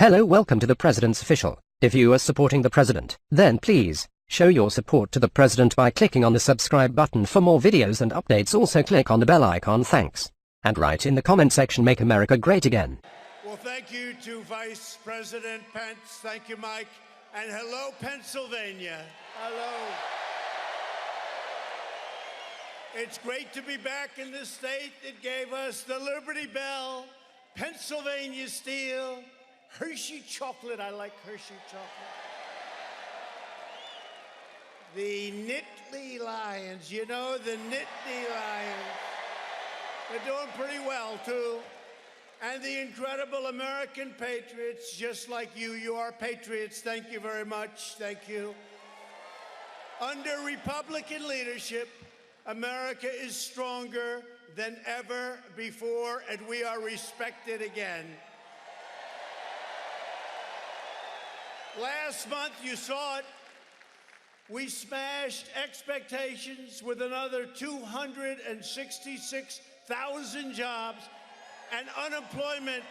Hello, welcome to the President's Official. If you are supporting the President, then please show your support to the President by clicking on the subscribe button for more videos and updates. Also click on the bell icon. Thanks. And write in the comment section, "Make America Great Again." Well, thank you to Vice President Pence. Thank you, Mike. And hello, Pennsylvania. Hello. It's great to be back in this state that gave us the Liberty Bell, Pennsylvania Steel, Hershey chocolate. I like Hershey chocolate. The Nittany Lions. You know, the Nittany Lions. They're doing pretty well, too. And the incredible American patriots, just like you. You are patriots. Thank you very much. Thank you. Under Republican leadership, America is stronger than ever before, and we are respected again. Last month, you saw it. We smashed expectations with another 266,000 jobs, and unemployment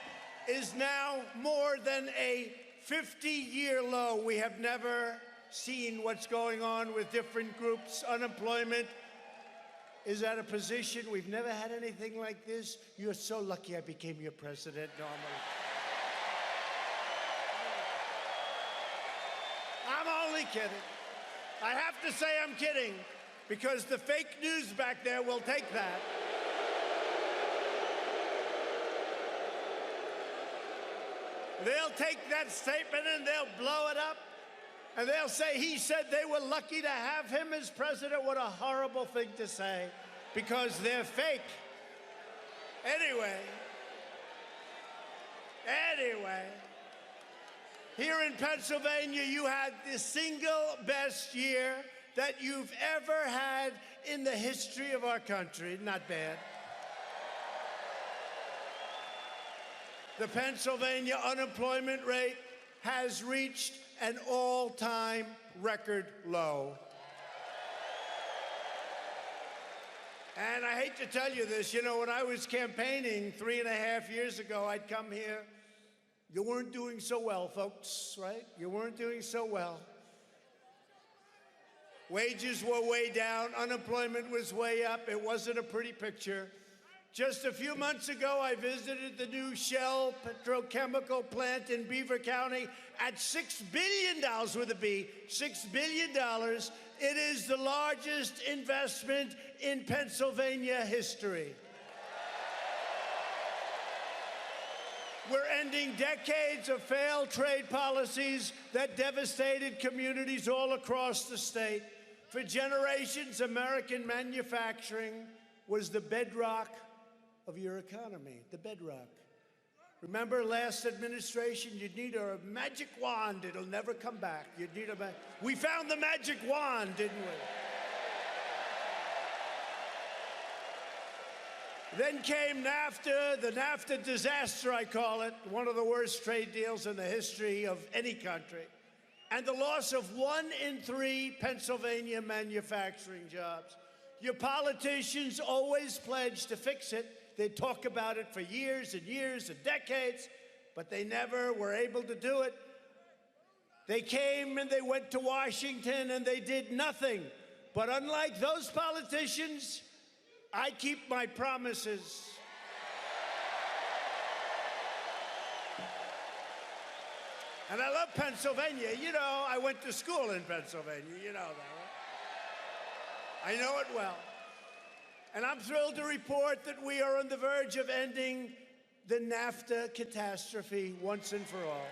is now more than a 50-year low. We have never seen what's going on with different groups. Unemployment is at a position we've never had anything like this. You're so lucky I became your president normally. I'm only kidding. I have to say I'm kidding, because the fake news back there will take that. They'll take that statement and they'll blow it up, and they'll say he said they were lucky to have him as president. What a horrible thing to say, because they're fake. Anyway, here in Pennsylvania, you had the single best year that you've ever had in the history of our country. Not bad. The Pennsylvania unemployment rate has reached an all-time record low. And I hate to tell you this, you know, when I was campaigning 3.5 years ago, I'd come here. You weren't doing so well, folks, right? You weren't doing so well. Wages were way down. Unemployment was way up. It wasn't a pretty picture. Just a few months ago, I visited the new Shell petrochemical plant in Beaver County at $6 billion with a B, $6 billion. It is the largest investment in Pennsylvania history. We're ending decades of failed trade policies that devastated communities all across the state. For generations, American manufacturing was the bedrock of your economy, the bedrock. Remember last administration, you'd need a magic wand, it'll never come back. You'd need we found the magic wand, didn't we? Then came NAFTA, the NAFTA disaster, I call it, one of the worst trade deals in the history of any country, and the loss of 1 in 3 Pennsylvania manufacturing jobs. Your politicians always pledged to fix it. They talk about it for years and years and decades, but they never were able to do it. They came and they went to Washington and they did nothing. But unlike those politicians, I keep my promises. And I love Pennsylvania. You know, I went to school in Pennsylvania. You know that, right? I know it well. And I'm thrilled to report that we are on the verge of ending the NAFTA catastrophe once and for all.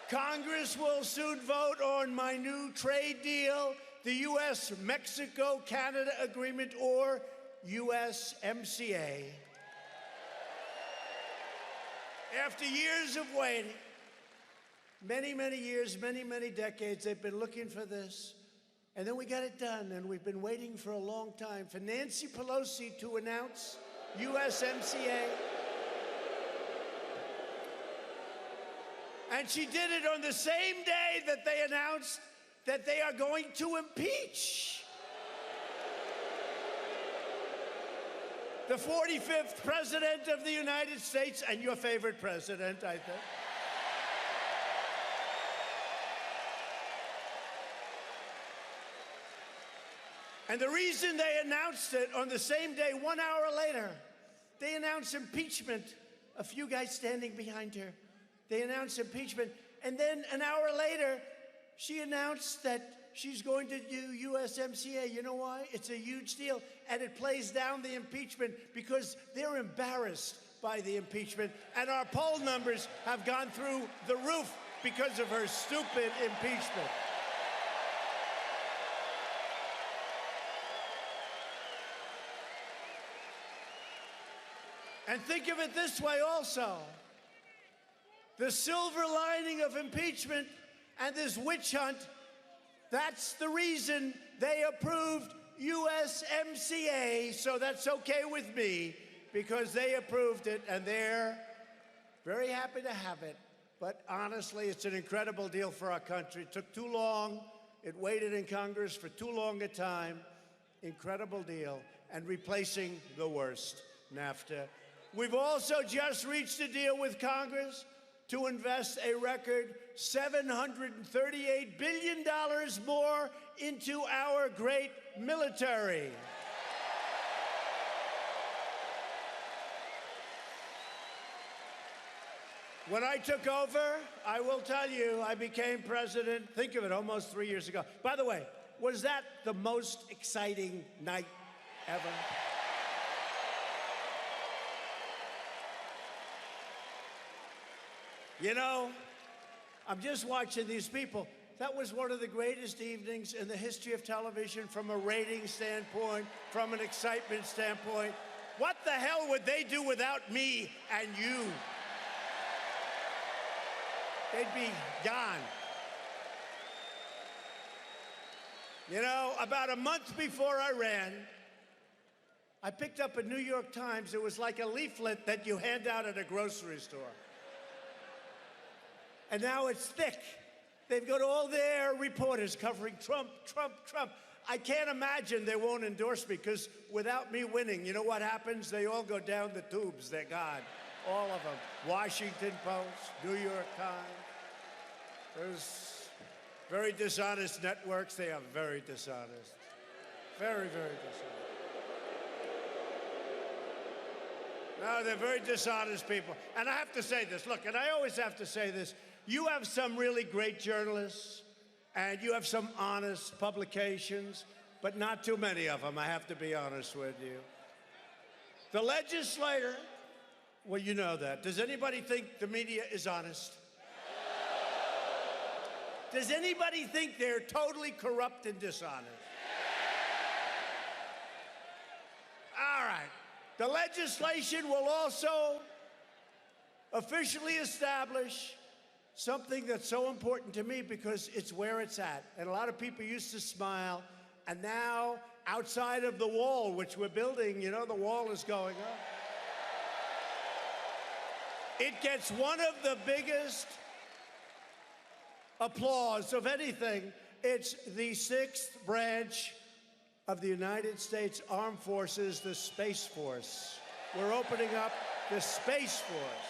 Congress will soon vote on my new trade deal, the U.S.-Mexico-Canada Agreement, or USMCA. After years of waiting, many, many years, many, many decades, they've been looking for this. And then we got it done, and we've been waiting for a long time for Nancy Pelosi to announce USMCA. And she did it on the same day that they announced that they are going to impeach the 45th President of the United States, and your favorite president, I think. And the reason they announced it on the same day, 1 hour later, they announced impeachment. A few guys standing behind her. They announced impeachment. And then an hour later, she announced that she's going to do USMCA. You know why? It's a huge deal. And it plays down the impeachment because they're embarrassed by the impeachment. And our poll numbers have gone through the roof because of her stupid impeachment. And think of it this way also. The silver lining of impeachment and this witch hunt, that's the reason they approved USMCA, so that's okay with me, because they approved it, and they're very happy to have it. But honestly, it's an incredible deal for our country. It took too long. It waited in Congress for too long a time. Incredible deal, and replacing the worst, NAFTA. We've also just reached a deal with Congress to invest a record $738 billion more into our great military. When I took over, I will tell you, I became president, think of it, almost 3 years ago. By the way, was that the most exciting night ever? You know, I'm just watching these people. That was one of the greatest evenings in the history of television from a rating standpoint, from an excitement standpoint. What the hell would they do without me and you? They'd be gone. You know, about a month before I ran, I picked up a New York Times. It was like a leaflet that you hand out at a grocery store. And now it's thick. They've got all their reporters covering Trump, Trump, Trump. I can't imagine they won't endorse me, because without me winning, you know what happens? They all go down the tubes. They're gone. All of them. Washington Post, New York Times. There's very dishonest networks. They are very dishonest. Very, very dishonest. No, they're very dishonest people. And I have to say this. Look, and I always have to say this. You have some really great journalists, and you have some honest publications, but not too many of them, I have to be honest with you. The legislator, well, you know that. Does anybody think the media is honest? Does anybody think they're totally corrupt and dishonest? All right. The legislation will also officially establish something that's so important to me, because it's where it's at. And a lot of people used to smile, and now outside of the wall, which we're building, you know, the wall is going up. It gets one of the biggest applause of anything. It's the 6th branch of the United States Armed Forces, the Space Force. We're opening up the Space Force.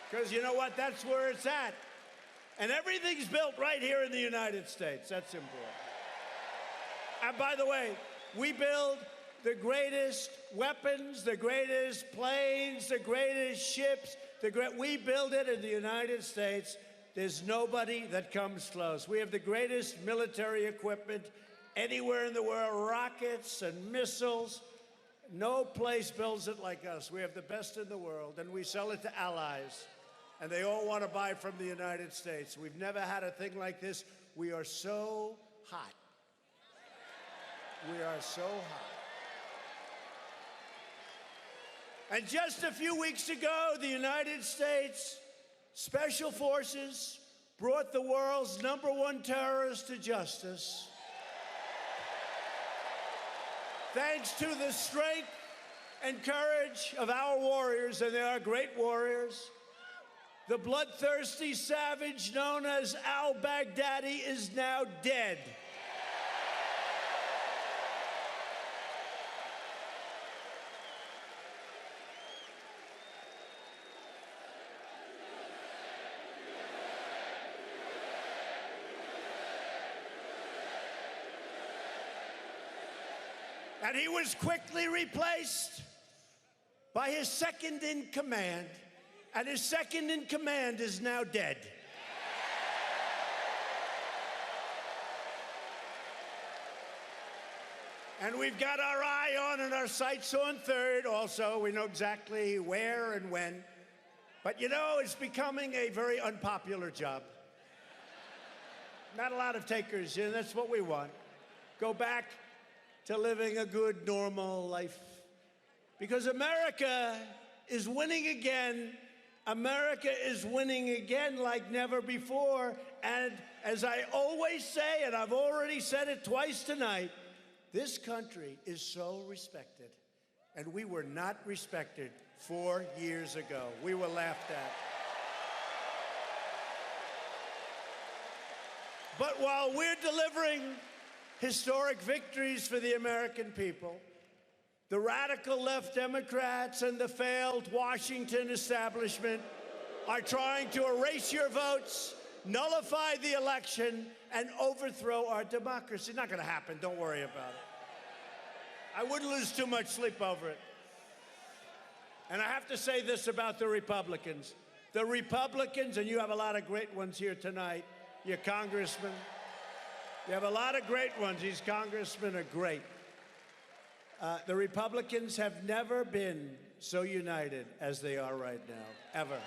Because you know what? That's where it's at. And everything's built right here in the United States. That's important. And by the way, we build the greatest weapons, the greatest planes, the greatest ships. We build it in the United States. There's nobody that comes close. We have the greatest military equipment anywhere in the world, rockets and missiles. No place builds it like us. We have the best in the world, and we sell it to allies. And they all want to buy from the United States. We've never had a thing like this. We are so hot. We are so hot. And just a few weeks ago, the United States Special Forces brought the world's #1 terrorist to justice. Thanks to the strength and courage of our warriors, and they are great warriors. The bloodthirsty savage known as al-Baghdadi is now dead. And he was quickly replaced by his second in command, and his second in command is now dead. And we've got our eye on and our sights on third also. We know exactly where and when. But you know, it's becoming a very unpopular job. Not a lot of takers, and that's what we want. Go back to living a good, normal life. Because America is winning again. America is winning again like never before. And as I always say, and I've already said it twice tonight, this country is so respected. And we were not respected 4 years ago. We were laughed at. But while we're delivering historic victories for the American people, the radical left Democrats and the failed Washington establishment are trying to erase your votes, nullify the election, and overthrow our democracy. Not going to happen. Don't worry about it. I wouldn't lose too much sleep over it. And I have to say this about the Republicans. The Republicans, and you have a lot of great ones here tonight, your congressmen. You have a lot of great ones. These congressmen are great. The Republicans have never been so united as they are right now, ever.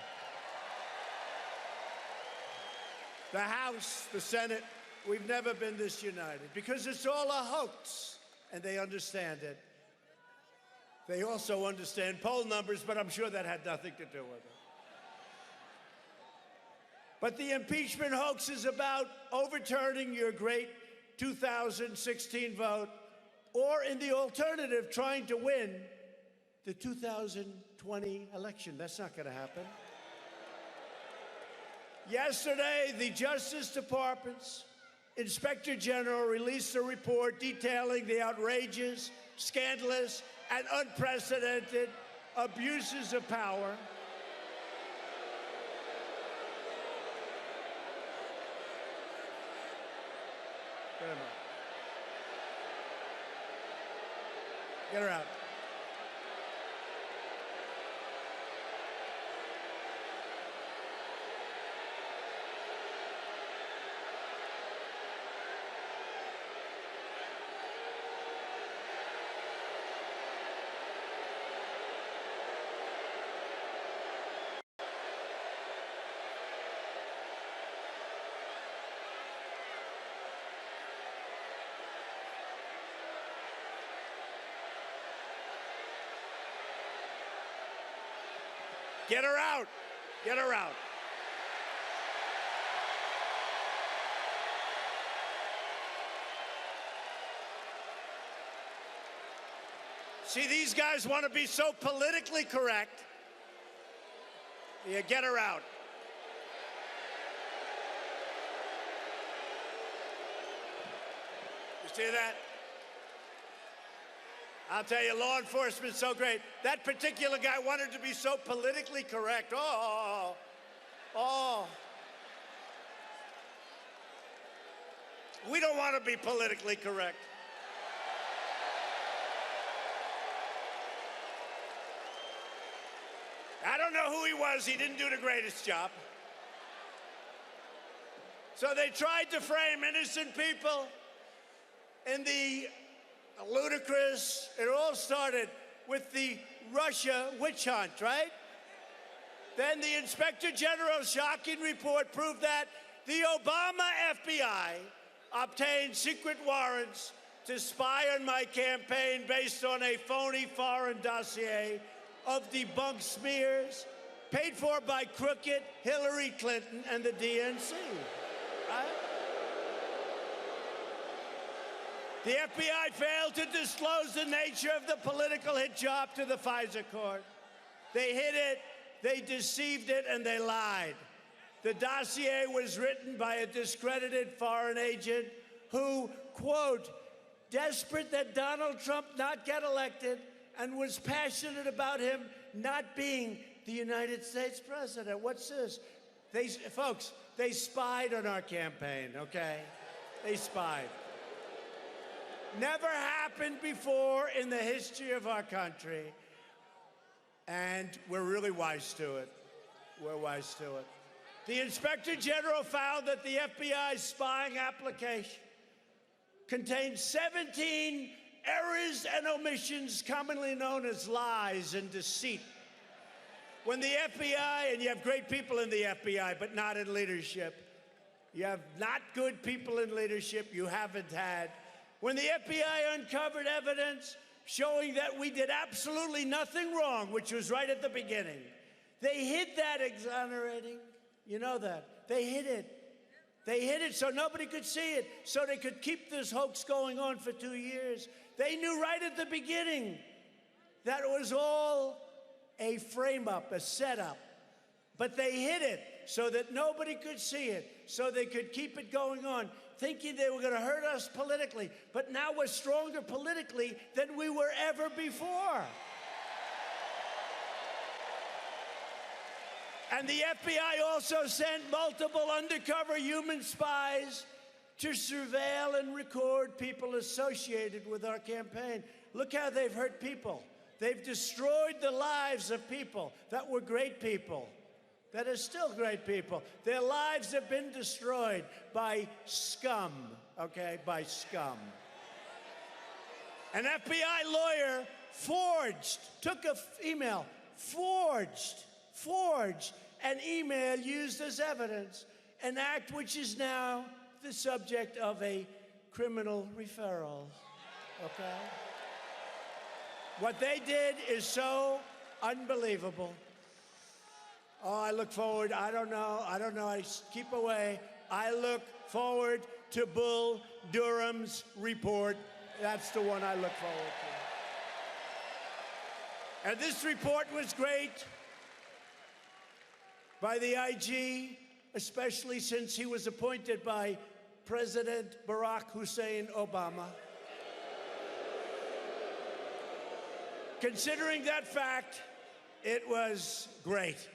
The House, the Senate, we've never been this united because it's all a hoax, and they understand it. They also understand poll numbers, but I'm sure that had nothing to do with it. But the impeachment hoax is about overturning your great 2016 vote, or in the alternative, trying to win the 2020 election. That's not going to happen. Yesterday, the Justice Department's Inspector General released a report detailing the outrageous, scandalous, and unprecedented abuses of power Get her out. Get her out. Get her out. See, these guys want to be so politically correct. Yeah, get her out. You see that? I'll tell you, law enforcement's so great. That particular guy wanted to be so politically correct. Oh. We don't want to be politically correct. I don't know who he was. He didn't do the greatest job. So they tried to frame innocent people in the ludicrous. It all started with the Russia witch hunt, right? Then the Inspector General's shocking report proved that the Obama FBI obtained secret warrants to spy on my campaign based on a phony foreign dossier of debunked smears paid for by crooked Hillary Clinton and the DNC, right? The FBI failed to disclose the nature of the political hit job to the FISA court. They hid it, they deceived it, and they lied. The dossier was written by a discredited foreign agent who, quote, desperate that Donald Trump not get elected and was passionate about him not being the United States president. What's this? Folks, they spied on our campaign, okay? They spied. Never happened before in the history of our country. And we're really wise to it. We're wise to it. The Inspector General found that the FBI's spying application contained 17 errors and omissions commonly known as lies and deceit. When the FBI, and you have great people in the FBI, but not in leadership. You have not good people in leadership, you haven't had. When the FBI uncovered evidence showing that we did absolutely nothing wrong, which was right at the beginning, they hid that exonerating. You know that. They hid it. They hid it so nobody could see it, so they could keep this hoax going on for 2 years. They knew right at the beginning that it was all a frame-up, a setup. But they hid it so that nobody could see it, so they could keep it going on, thinking they were going to hurt us politically. But now we're stronger politically than we were ever before. And the FBI also sent multiple undercover human spies to surveil and record people associated with our campaign. Look how they've hurt people. They've destroyed the lives of people that were great people, that are still great people. Their lives have been destroyed by scum, okay, by scum. An FBI lawyer took an email, forged an email used as evidence, an act which is now the subject of a criminal referral, okay? What they did is so unbelievable. Oh, I look forward, I don't know, I keep away. I look forward to Bull Durham's report. That's the one I look forward to. And this report was great by the IG, especially since he was appointed by President Barack Hussein Obama. Considering that fact, it was great,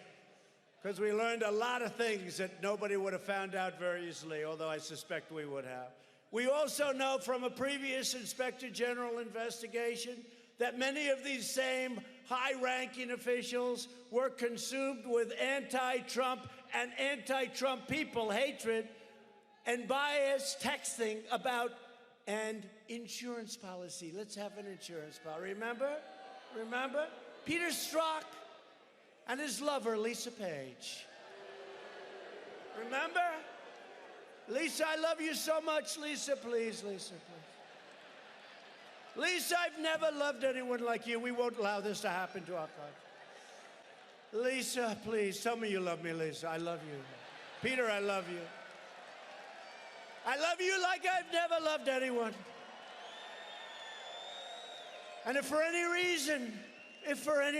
because we learned a lot of things that nobody would have found out very easily, although I suspect we would have. We also know from a previous Inspector General investigation that many of these same high-ranking officials were consumed with anti-Trump and anti-Trump people hatred and biased texting about an insurance policy. Let's have an insurance policy. Remember? Peter Strzok and his lover, Lisa Page. Remember? Lisa, I love you so much. Lisa, please, Lisa, please. Lisa, I've never loved anyone like you. We won't allow this to happen to our country. Lisa, please, tell me you love me, Lisa. I love you. Peter, I love you. I love you like I've never loved anyone. And if for any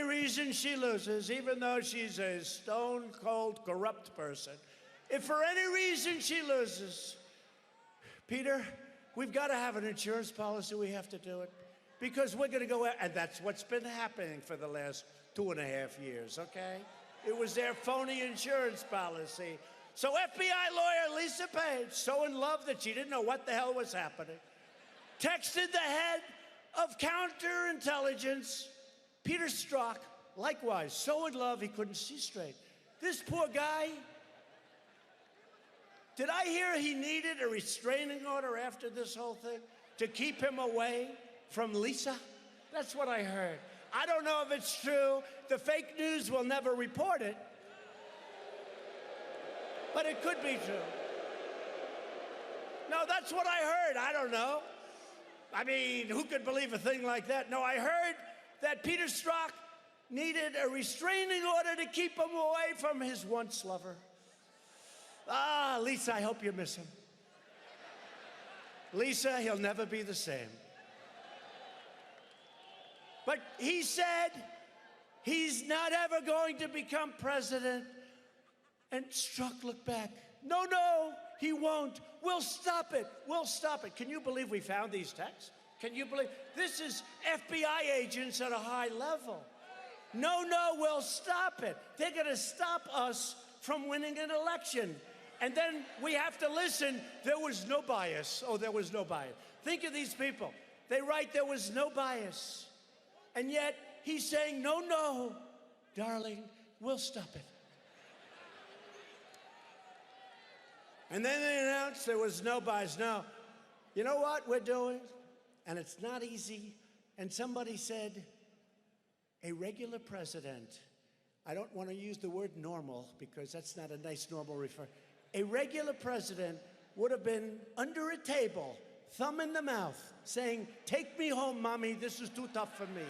reason she loses, even though she's a stone-cold, corrupt person, if for any reason she loses, Peter, we've got to have an insurance policy. We have to do it. Because we're going to go out, and that's what's been happening for the last 2.5 years, okay? It was their phony insurance policy. So FBI lawyer Lisa Page, so in love that she didn't know what the hell was happening, texted the head of counterintelligence, Peter Strzok, likewise, so in love he couldn't see straight. This poor guy, did I hear he needed a restraining order after this whole thing to keep him away from Lisa? That's what I heard. I don't know if it's true. The fake news will never report it. But it could be true. No, that's what I heard. I don't know. I mean, who could believe a thing like that? No, I heard that Peter Strzok needed a restraining order to keep him away from his once lover. Ah, Lisa, I hope you miss him. Lisa, he'll never be the same. But he said he's not ever going to become president. And Strzok looked back. No, he won't. We'll stop it. We'll stop it. Can you believe we found these texts? Can you believe? This is FBI agents at a high level. No, we'll stop it. They're going to stop us from winning an election. And then we have to listen, there was no bias. Oh, there was no bias. Think of these people. They write there was no bias. And yet he's saying, no, no, darling, we'll stop it. And then they announced there was no bias. Now, you know what we're doing? And it's not easy. And somebody said, a regular president, I don't want to use the word normal because that's not a nice normal refer. A regular president would have been under a table, thumb in the mouth, saying, take me home, mommy, this is too tough for me.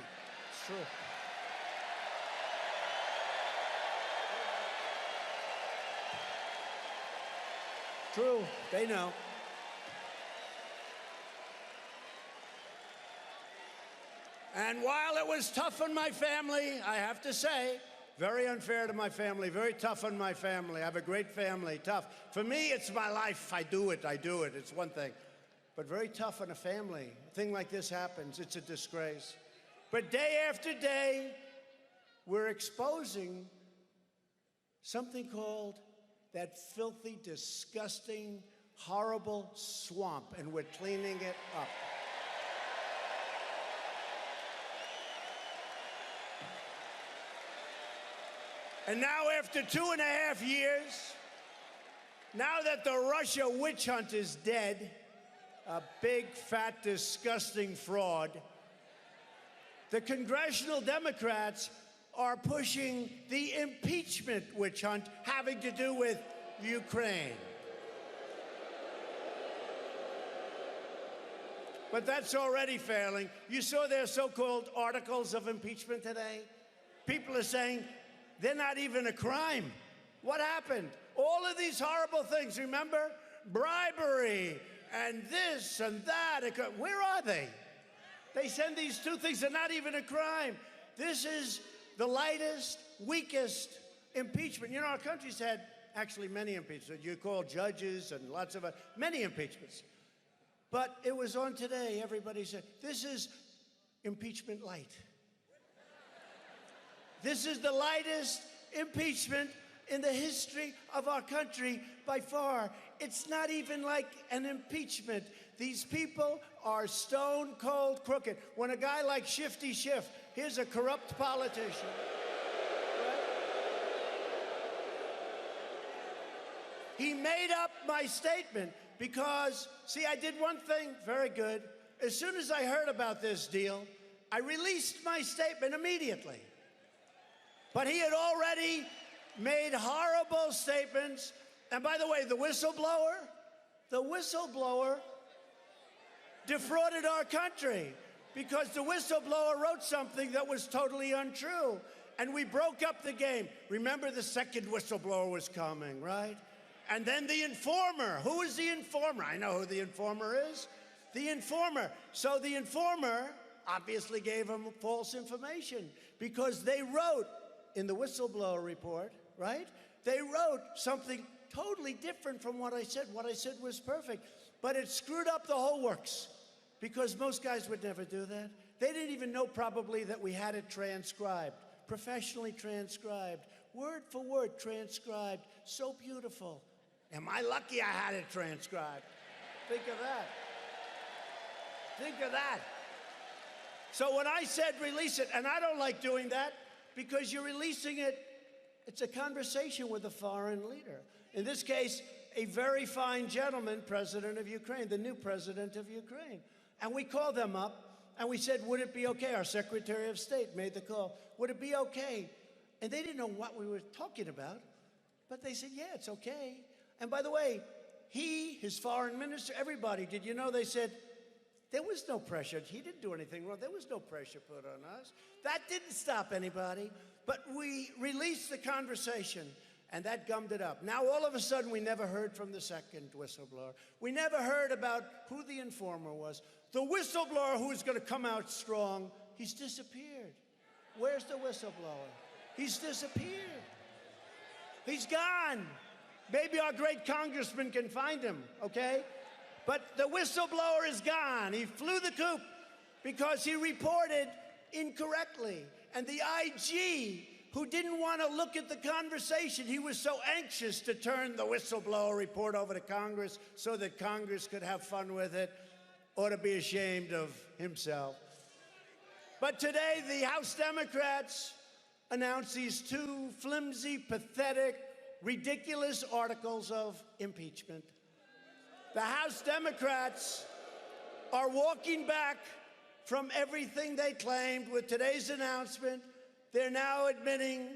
It's true. True, they know. And while it was tough on my family, I have to say, very unfair to my family, very tough on my family. I have a great family, tough. For me, it's my life. I do it, it's one thing. But very tough on a family. A thing like this happens, it's a disgrace. But day after day, we're exposing something called that filthy, disgusting, horrible swamp, and we're cleaning it up. And now, after 2.5 years, now that the Russia witch hunt is dead, a big, fat, disgusting fraud, the congressional Democrats are pushing the impeachment witch hunt having to do with Ukraine. But that's already failing. You saw their so-called articles of impeachment today? People are saying, they're not even a crime. What happened? All of these horrible things, remember? Bribery and this and that. Where are they? They send these two things, they're not even a crime. This is the lightest, weakest impeachment. You know, our country's had actually many impeachments. You call judges and lots of many impeachments. But it was on today, everybody said, this is impeachment light. This is the lightest impeachment in the history of our country by far. It's not even like an impeachment. These people are stone cold crooked. When a guy like Shifty Schiff, here's a corrupt politician. Right? He made up my statement because, see, I did one thing very good. As soon as I heard about this deal, I released my statement immediately. But he had already made horrible statements. And by the way, the whistleblower defrauded our country because the whistleblower wrote something that was totally untrue. And we broke up the game. Remember, the second whistleblower was coming, right? And then the informer. Who is the informer? I know who the informer is. The informer. So the informer obviously gave him false information because they wrote in the whistleblower report, right? They wrote something totally different from what I said. What I said was perfect, but it screwed up the whole works because most guys would never do that. They didn't even know probably that we had it transcribed, professionally transcribed, word for word transcribed, so beautiful. Am I lucky I had it transcribed? Think of that. Think of that. So when I said release it, and I don't like doing that, because you're releasing it, it's a conversation with a foreign leader. In this case, a very fine gentleman, president of Ukraine, the new president of Ukraine. And we called them up, and we said, would it be okay? Our Secretary of State made the call. Would it be okay? And they didn't know what we were talking about, but they said, yeah, it's okay. And by the way, he, his foreign minister, everybody, did you know they said, there was no pressure. He didn't do anything wrong. There was no pressure put on us. That didn't stop anybody. But we released the conversation, and that gummed it up. Now, all of a sudden, we never heard from the second whistleblower. We never heard about who the informer was. The whistleblower who was going to come out strong, he's disappeared. Where's the whistleblower? He's disappeared. He's gone. Maybe our great congressman can find him, okay? But the whistleblower is gone. He flew the coop because he reported incorrectly. And the IG who didn't want to look at the conversation. He was so anxious to turn the whistleblower report over to Congress so that Congress could have fun with it, ought to be ashamed of himself. But today, the House Democrats announced these two flimsy, pathetic, ridiculous articles of impeachment. The House Democrats are walking back from everything they claimed with today's announcement. They're now admitting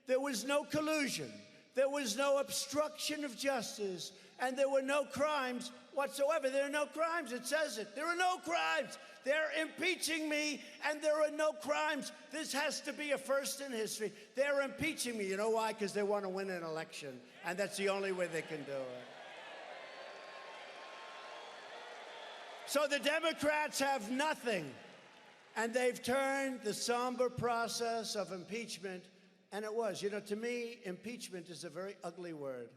there was no collusion, there was no obstruction of justice, and there were no crimes whatsoever. There are no crimes, it says it. There are no crimes. They're impeaching me, and there are no crimes. This has to be a first in history. They're impeaching me. You know why? Because they want to win an election, and that's the only way they can do it. So the Democrats have nothing, and they've turned the somber process of impeachment, and it was. You know, to me, impeachment is a very ugly word.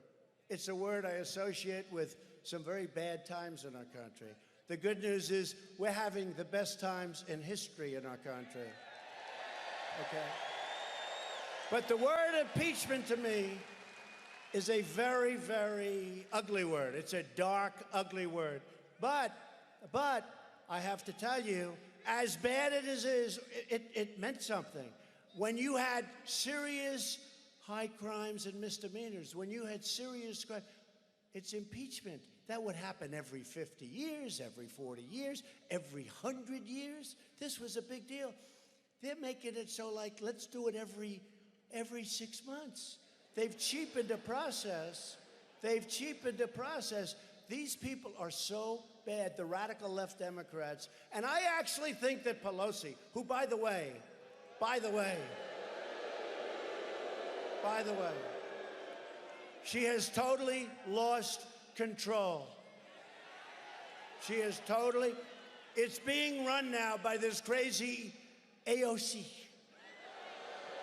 It's a word I associate with some very bad times in our country. The good news is we're having the best times in history in our country. Okay? But the word impeachment to me is a very, very ugly word. It's a dark, ugly word. But I have to tell you, as bad as it is, it meant something. When you had serious high crimes and misdemeanors, when you had serious crimes, it's impeachment. That would happen every 50 years, every 40 years, every 100 years. This was a big deal. They're making it so like, let's do it every 6 months. They've cheapened the process. They've cheapened the process. These people are so bad, the radical left Democrats. And I actually think that Pelosi, who, by the way, she has totally lost control. She has totally, it's being run now by this crazy AOC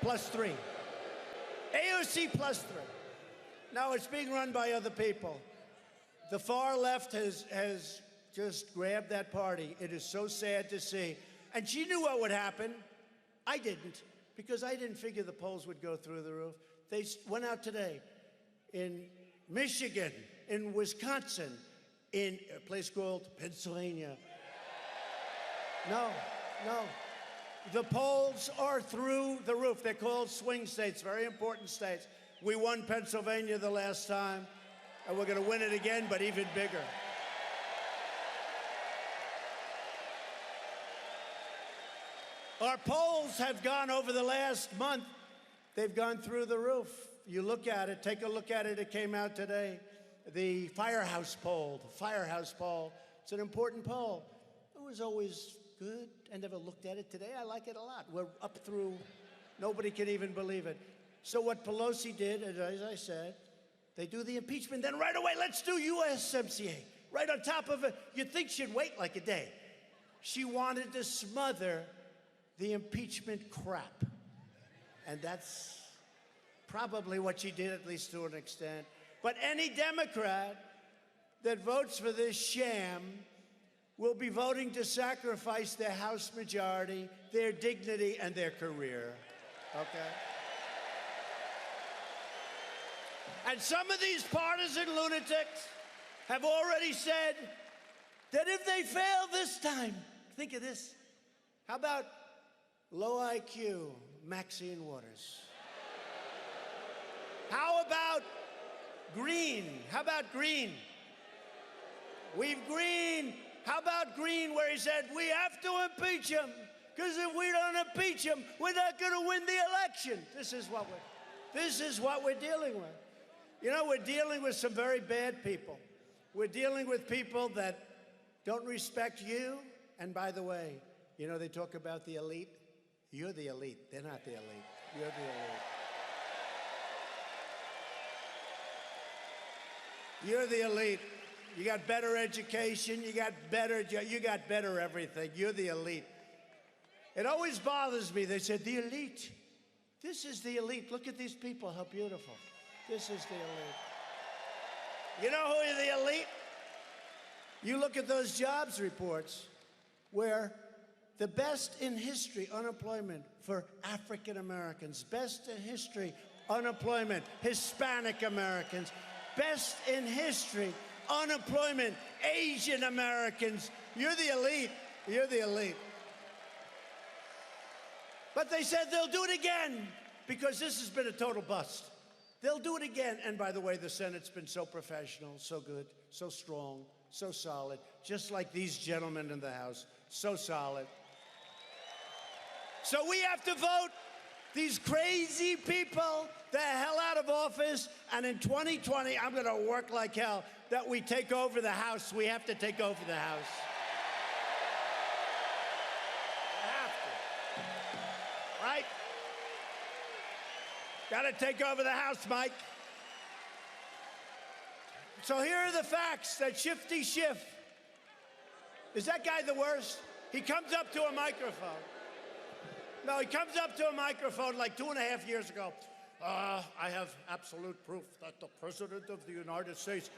+3. AOC +3. Now it's being run by other people. The far left has just grabbed that party. It is so sad to see. And she knew what would happen. I didn't, because I didn't figure the polls would go through the roof. They went out today in Michigan, in Wisconsin, in a place called Pennsylvania. No. The polls are through the roof. They're called swing states, very important states. We won Pennsylvania the last time, and we're going to win it again, but even bigger. Our polls have gone over the last month. They've gone through the roof. You look at it, take a look at it. It came out today. The Firehouse poll, It's an important poll. It was always good. I never looked at it today. I like it a lot. We're up through, nobody can even believe it. So what Pelosi did, as I said, they do the impeachment, then right away, let's do USMCA. Right on top of it. You'd think she'd wait like a day. She wanted to smother the impeachment crap. And that's probably what she did, at least to an extent. But any Democrat that votes for this sham will be voting to sacrifice their House majority, their dignity, and their career. Okay? And some of these partisan lunatics have already said that if they fail this time, think of this, how about low IQ Maxine Waters? How about Green? How about Green? We've Green. How about Green, where he said, we have to impeach him, because if we don't impeach him, we're not going to win the election. This is what we're dealing with. You know, we're dealing with some very bad people. We're dealing with people that don't respect you. And by the way, you know, they talk about the elite. You're the elite. They're not the elite. You're the elite. You're the elite. You got better education. You got better everything. You're the elite. It always bothers me. They said, the elite. This is the elite. Look at these people. How beautiful. This is the elite. You know who are the elite? You look at those jobs reports where The best in history unemployment for African Americans. Best in history unemployment Hispanic Americans. Best in history unemployment Asian Americans. You're the elite. You're the elite. But they said they'll do it again because this has been a total bust. They'll do it again. And by the way, the Senate's been so professional, so good, so strong, so solid, just like these gentlemen in the House, so solid. So we have to vote these crazy people the hell out of office, and in 2020, I'm gonna work like hell that we take over the House. We have to take over the House. We have to. Right? Gotta take over the House, Mike. So here are the facts. That Shifty Schiff. Is that guy the worst? He comes up to a microphone. No, he comes up to a microphone like 2.5 years ago. I have absolute proof that the President of the United States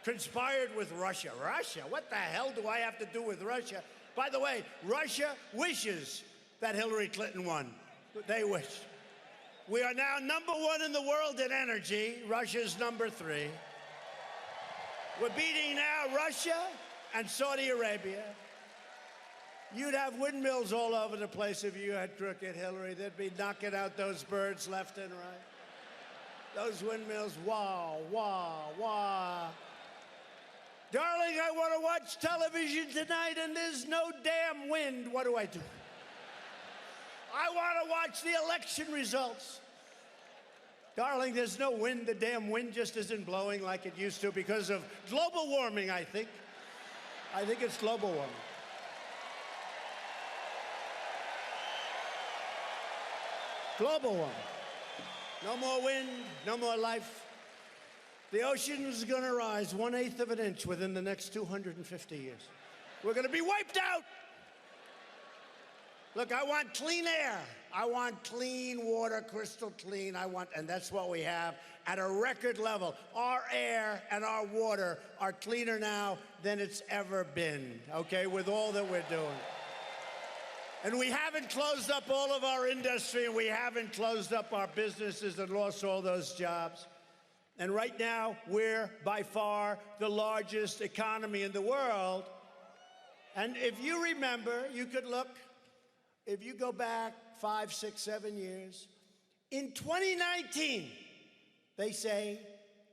conspired with Russia. Russia? What the hell do I have to do with Russia? By the way, Russia wishes that Hillary Clinton won. They wish. We are now #1 in the world in energy. Russia's #3. We're beating now Russia and Saudi Arabia. You'd have windmills all over the place if you had crooked Hillary. They'd be knocking out those birds left and right. Those windmills, wah, wah, wah. Darling, I want to watch television tonight and there's no damn wind. What do I do? I want to watch the election results. Darling, there's no wind. The damn wind just isn't blowing like it used to because of global warming, I think. I think it's global warming. Global warming. No more wind, no more life. The ocean is going to rise 1/8 of an inch within the next 250 years. We're going to be wiped out. Look, I want clean air. I want clean water, crystal clean. And that's what we have at a record level. Our air and our water are cleaner now than it's ever been, okay, with all that we're doing. And we haven't closed up all of our industry, and we haven't closed up our businesses and lost all those jobs. And right now, we're by far the largest economy in the world. And if you remember, you could look, if you go back 5, 6, 7 years, in 2019, they say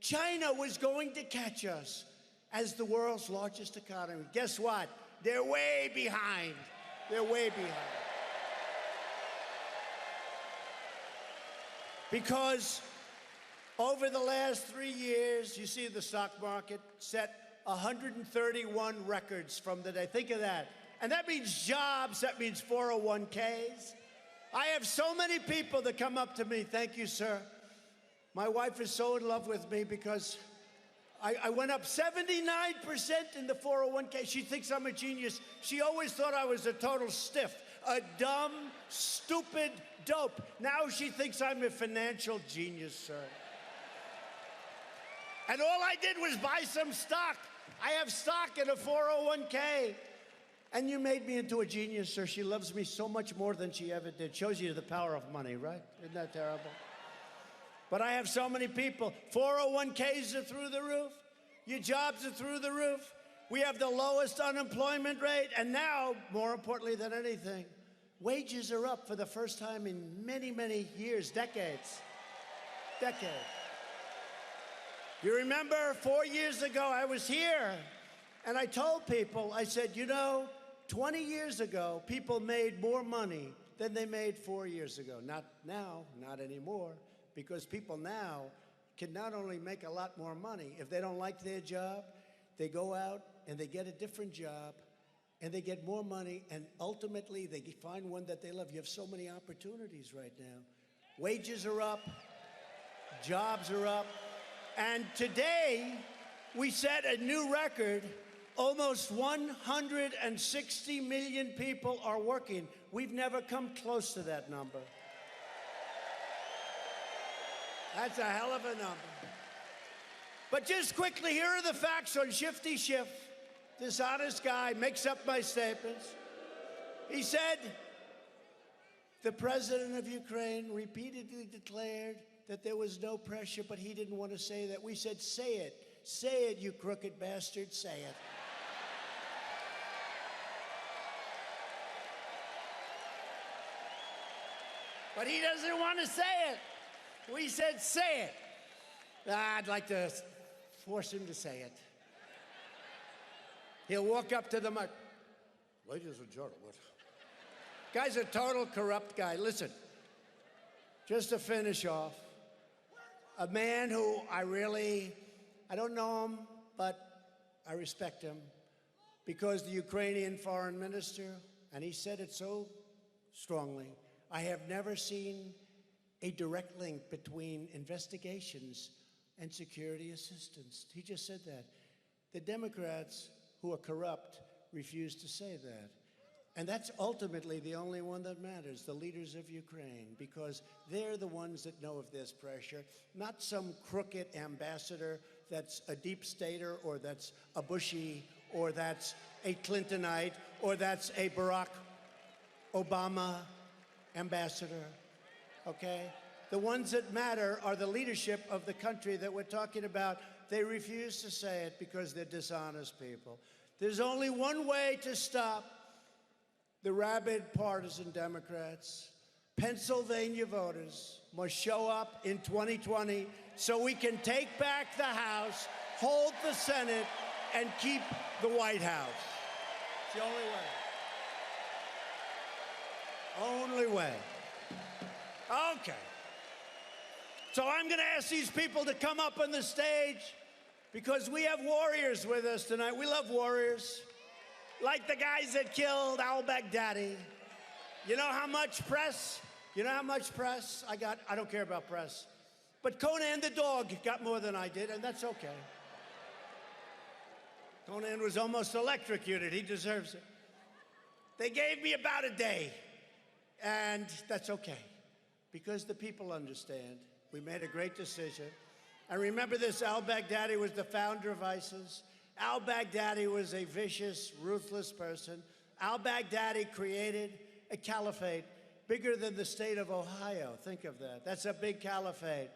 China was going to catch us as the world's largest economy. Guess what? They're way behind. They're way behind. Because over the last 3 years, you see the stock market set 131 records from the day. Think of that. And that means jobs, that means 401ks. I have so many people that come up to me, thank you, sir. My wife is so in love with me because I went up 79% in the 401k. She thinks I'm a genius. She always thought I was a total stiff, a dumb, stupid dope. Now she thinks I'm a financial genius, sir. And all I did was buy some stock. I have stock in a 401k. And you made me into a genius, sir. She loves me so much more than she ever did. Shows you the power of money, right? Isn't that terrible? But I have so many people. 401ks are through the roof. Your jobs are through the roof. We have the lowest unemployment rate. And now, more importantly than anything, wages are up for the first time in many, many years, decades. Decades. You remember 4 years ago, I was here, and I told people, I said, you know, 20 years ago, people made more money than they made 4 years ago. Not now, not anymore. Because people now can not only make a lot more money, if they don't like their job, they go out and they get a different job and they get more money, and ultimately they find one that they love. You have so many opportunities right now. Wages are up, jobs are up, and today we set a new record. Almost 160 million people are working. We've never come close to that number. That's a hell of a number. But just quickly, here are the facts on Shifty Schiff. This honest guy makes up my statements. He said, the president of Ukraine repeatedly declared that there was no pressure, but he didn't want to say that. We said, say it. Say it, you crooked bastard, say it. But he doesn't want to say it. We said, say it. I'd like to force him to say it. He'll walk up to the mic. Ladies and gentlemen. Guy's a total corrupt guy. Listen, just to finish off, a man who I don't know him, but I respect him because the Ukrainian foreign minister, and he said it so strongly, I have never seen a direct link between investigations and security assistance. He just said that. The Democrats who are corrupt refuse to say that. And that's ultimately the only one that matters, the leaders of Ukraine, because they're the ones that know of this pressure, not some crooked ambassador that's a deep stater or that's a Bushy or that's a Clintonite or that's a Barack Obama ambassador, okay? The ones that matter are the leadership of the country that we're talking about. They refuse to say it because they're dishonest people. There's only one way to stop the rabid partisan Democrats. Pennsylvania voters must show up in 2020 so we can take back the House, hold the Senate, and keep the White House. It's the only way. Only way. Okay. So I'm going to ask these people to come up on the stage because we have warriors with us tonight. We love warriors. Like the guys that killed al-Baghdadi. You know how much press? You know how much press I got? I don't care about press. But Conan the dog got more than I did, and that's okay. Conan was almost electrocuted. He deserves it. They gave me about a day, and that's okay, because the people understand. We made a great decision. And remember this, al-Baghdadi was the founder of ISIS. Al-Baghdadi was a vicious, ruthless person. Al-Baghdadi created a caliphate bigger than the state of Ohio. Think of that. That's a big caliphate.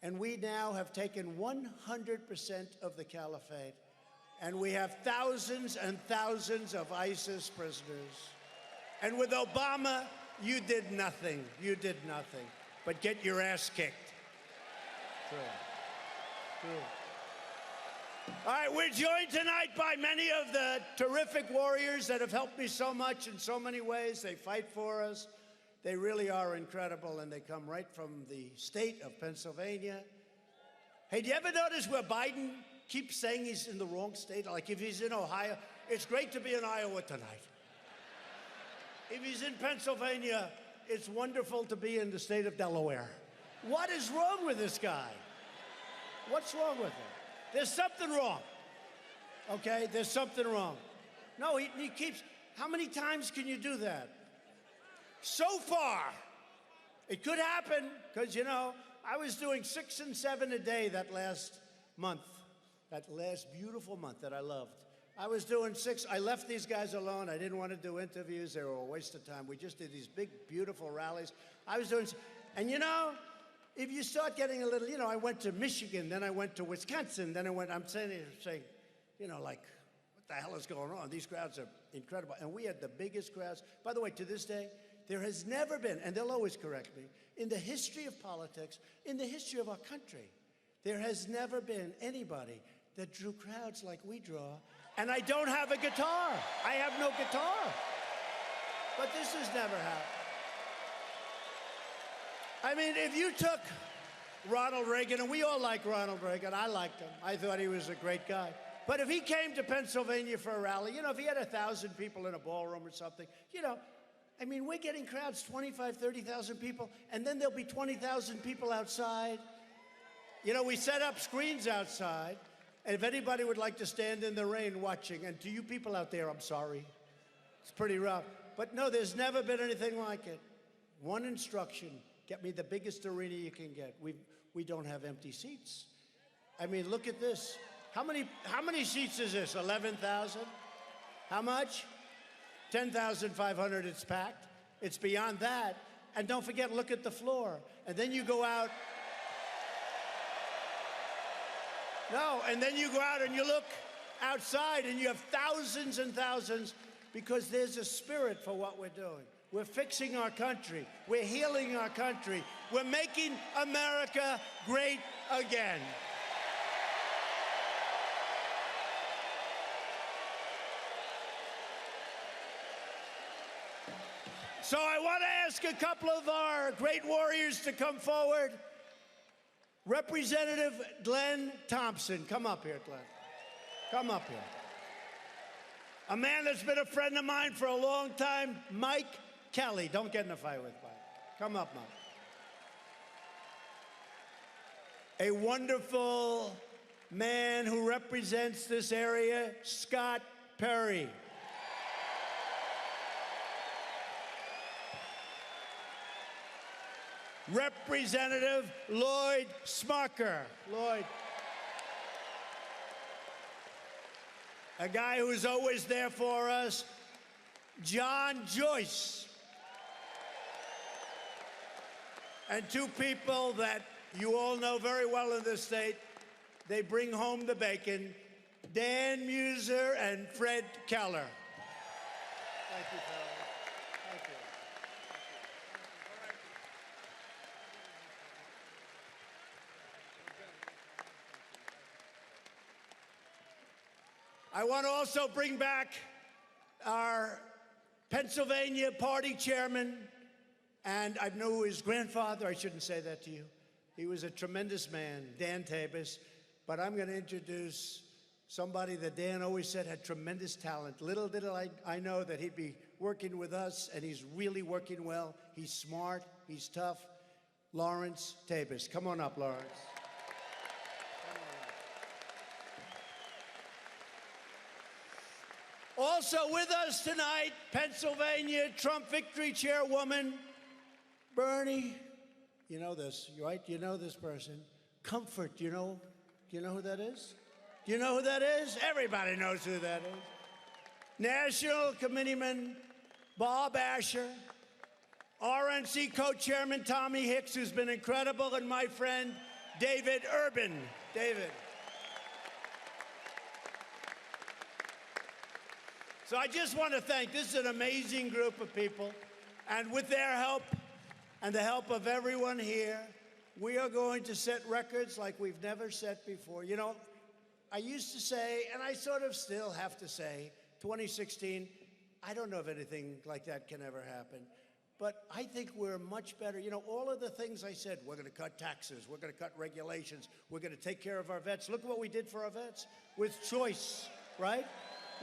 And we now have taken 100% of the caliphate. And we have thousands and thousands of ISIS prisoners. And with Obama, you did nothing. You did nothing but get your ass kicked. True. True. All right, we're joined tonight by many of the terrific warriors that have helped me so much in so many ways. They fight for us. They really are incredible, and they come right from the state of Pennsylvania. Hey, do you ever notice where Biden keeps saying he's in the wrong state? Like if he's in Ohio, it's great to be in Iowa tonight. If he's in Pennsylvania, it's wonderful to be in the state of Delaware. What is wrong with this guy? What's wrong with him? There's something wrong, okay? There's something wrong. No, he keeps, how many times can you do that? So far, it could happen, because, you know, I was doing 6 and 7 a day that last month, that last beautiful month that I loved. I was doing 6. I left these guys alone. I didn't want to do interviews. They were a waste of time. We just did these big, beautiful rallies. I was doing, and you know, if you start getting a little, you know, I went to Michigan, then I went to Wisconsin, then I'm saying, you know, like, what the hell is going on? These crowds are incredible. And we had the biggest crowds. By the way, to this day, there has never been, and they'll always correct me, in the history of politics, in the history of our country, there has never been anybody that drew crowds like we draw. And I don't have a guitar. I have no guitar. But this has never happened. I mean, if you took Ronald Reagan, and we all like Ronald Reagan, I liked him. I thought he was a great guy. But if he came to Pennsylvania for a rally, you know, if he had 1,000 people in a ballroom or something, you know, I mean, we're getting crowds, 25, 30,000 people, and then there'll be 20,000 people outside. You know, we set up screens outside, and if anybody would like to stand in the rain watching, and to you people out there, I'm sorry. It's pretty rough. But no, there's never been anything like it. One instruction. Get me the biggest arena you can get. We don't have empty seats. I mean, look at this. How many seats is this? 11,000? How much? 10,500, it's packed. It's beyond that. And don't forget, look at the floor. And then you go out. No, and then you go out and you look outside and you have thousands and thousands, because there's a spirit for what we're doing. We're fixing our country. We're healing our country. We're making America great again. So I want to ask a couple of our great warriors to come forward. Representative Glenn Thompson, come up here, Glenn. Come up here. A man that's been a friend of mine for a long time, Mike Kelly. Don't get in a fight with Mike. Come up, Mike. A wonderful man who represents this area, Scott Perry. Representative Lloyd Smucker. Lloyd. A guy who's always there for us, John Joyce. And two people that you all know very well in this state, they bring home the bacon, Dan Muser and Fred Keller. Thank you, fellas. Thank you. I want to also bring back our Pennsylvania party chairman, and I know his grandfather. I shouldn't say that to you. He was a tremendous man, Dan Tabus. But I'm going to introduce somebody that Dan always said had tremendous talent. Little did I know that he'd be working with us, and he's really working well. He's smart. He's tough. Lawrence Tabus. Come on up, Lawrence. Also with us tonight, Pennsylvania Trump Victory Chairwoman, Bernie. You know this, right? You know this person. Comfort, do you know who that is? Do you know who that is? Everybody knows who that is. National Committeeman Bob Asher, RNC Co-Chairman Tommy Hicks, who's been incredible, and my friend David Urban. David. So I just want to thank, this is an amazing group of people, and with their help and the help of everyone here, we are going to set records like we've never set before. You know, I used to say, and I sort of still have to say, 2016, I don't know if anything like that can ever happen, but I think we're much better. You know, all of the things I said, we're going to cut taxes, we're going to cut regulations, we're going to take care of our vets. Look what we did for our vets with choice, right?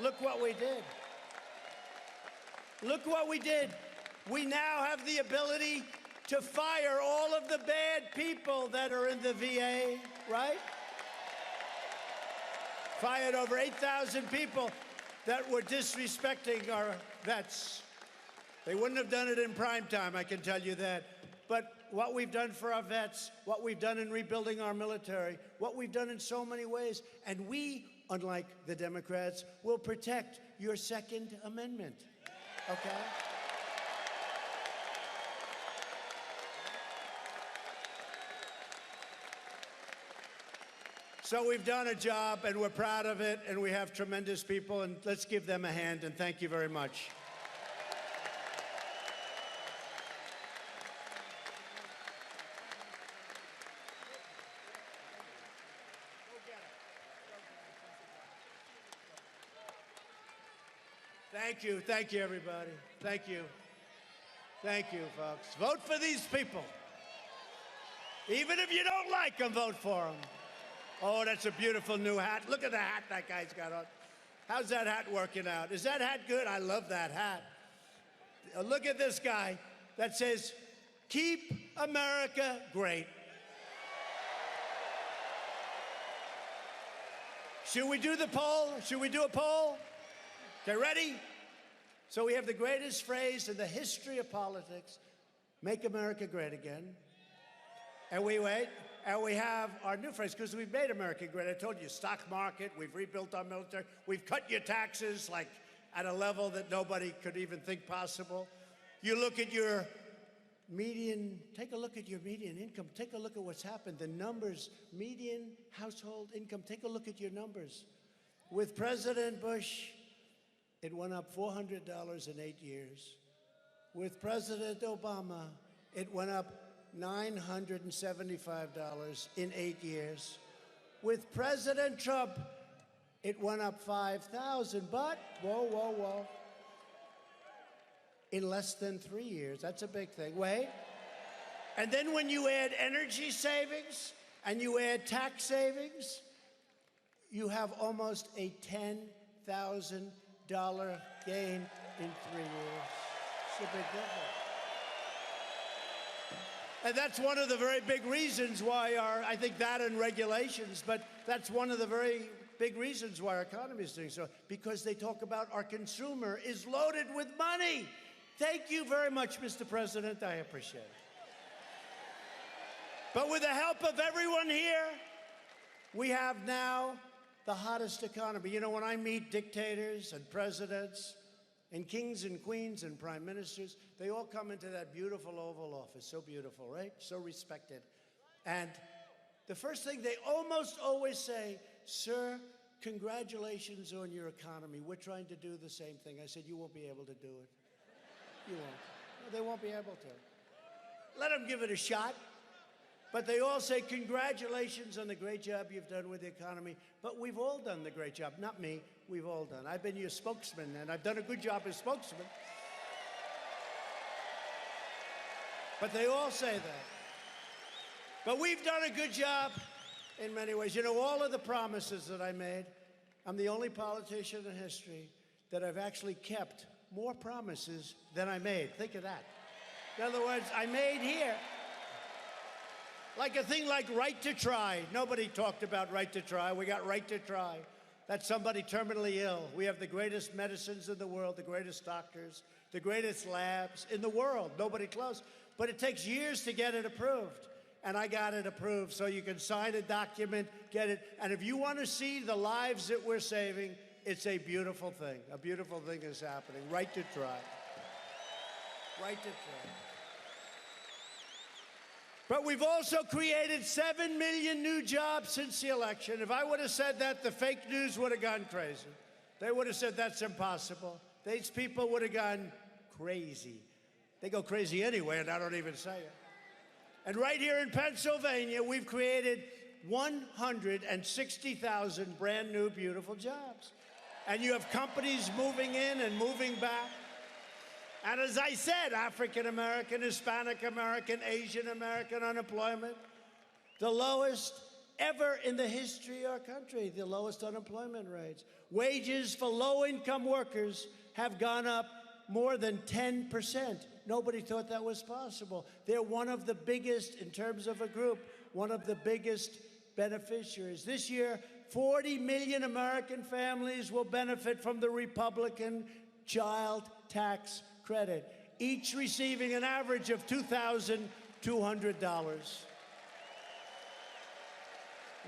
Look what we did. Look what we did. We now have the ability to fire all of the bad people that are in the VA, right? Fired over 8,000 people that were disrespecting our vets. They wouldn't have done it in prime time, I can tell you that. But what we've done for our vets, what we've done in rebuilding our military, what we've done in so many ways, and we, unlike the Democrats, will protect your Second Amendment, okay? So we've done a job, and we're proud of it, and we have tremendous people, and let's give them a hand, and thank you very much. Thank you, everybody. Thank you, folks. Vote for these people. Even if you don't like them, vote for them. Oh, that's a beautiful new hat. Look at the hat that guy's got on. How's that hat working out? Is that hat good? I love that hat. Look at this guy that says, "Keep America Great." Should we do the poll? Should we do a poll? Okay, ready? So we have the greatest phrase in the history of politics, "Make America Great Again." And we wait, and we have our new phrase, because we've made America great. I told you, stock market, we've rebuilt our military, we've cut your taxes like at a level that nobody could even think possible. You look at your median, take a look at your median income. Take a look at what's happened. The numbers, median household income, take a look at your numbers. With President Bush, it went up $400 in 8 years. With President Obama, it went up $975 in 8 years. With President Trump, it went up $5,000, but, whoa. In less than 3 years, that's a big thing. Wait. And then when you add energy savings and you add tax savings, you have almost a $10,000 gain in 3 years. It's a big difference. And that's one of the very big reasons why I think that and regulations, but that's one of the very big reasons why our economy is doing so, because they talk about our consumer is loaded with money. Thank you very much, Mr. President. I appreciate it. But with the help of everyone here, we have now the hottest economy. You know, when I meet dictators and presidents and kings and queens and prime ministers, they all come into that beautiful Oval Office. So beautiful, right? So respected. And the first thing they almost always say, sir, congratulations on your economy. We're trying to do the same thing. I said, you won't be able to do it. You won't. No, they won't be able to. Let them give it a shot. But they all say, congratulations on the great job you've done with the economy. But we've all done the great job. Not me. We've all done. I've been your spokesman, and I've done a good job as spokesman. But they all say that. But we've done a good job in many ways. You know, all of the promises that I made, I'm the only politician in history that I've actually kept more promises than I made. Think of that. In other words, I made here, like a thing like right to try. Nobody talked about right to try. We got right to try. That's somebody terminally ill. We have the greatest medicines in the world, the greatest doctors, the greatest labs in the world. Nobody close. But it takes years to get it approved. And I got it approved, so you can sign a document, get it. And if you want to see the lives that we're saving, it's a beautiful thing. A beautiful thing is happening. Right to try. Right to try. But we've also created 7 million new jobs since the election. If I would have said that, the fake news would have gone crazy. They would have said that's impossible. These people would have gone crazy. They go crazy anyway, and I don't even say it. And right here in Pennsylvania, we've created 160,000 brand new, beautiful jobs. And you have companies moving in and moving back. And as I said, African American, Hispanic American, Asian American unemployment, the lowest ever in the history of our country, the lowest unemployment rates. Wages for low-income workers have gone up more than 10%. Nobody thought that was possible. They're one of the biggest, in terms of a group, one of the biggest beneficiaries. This year, 40 million American families will benefit from the Republican child tax credit, each receiving an average of $2,200.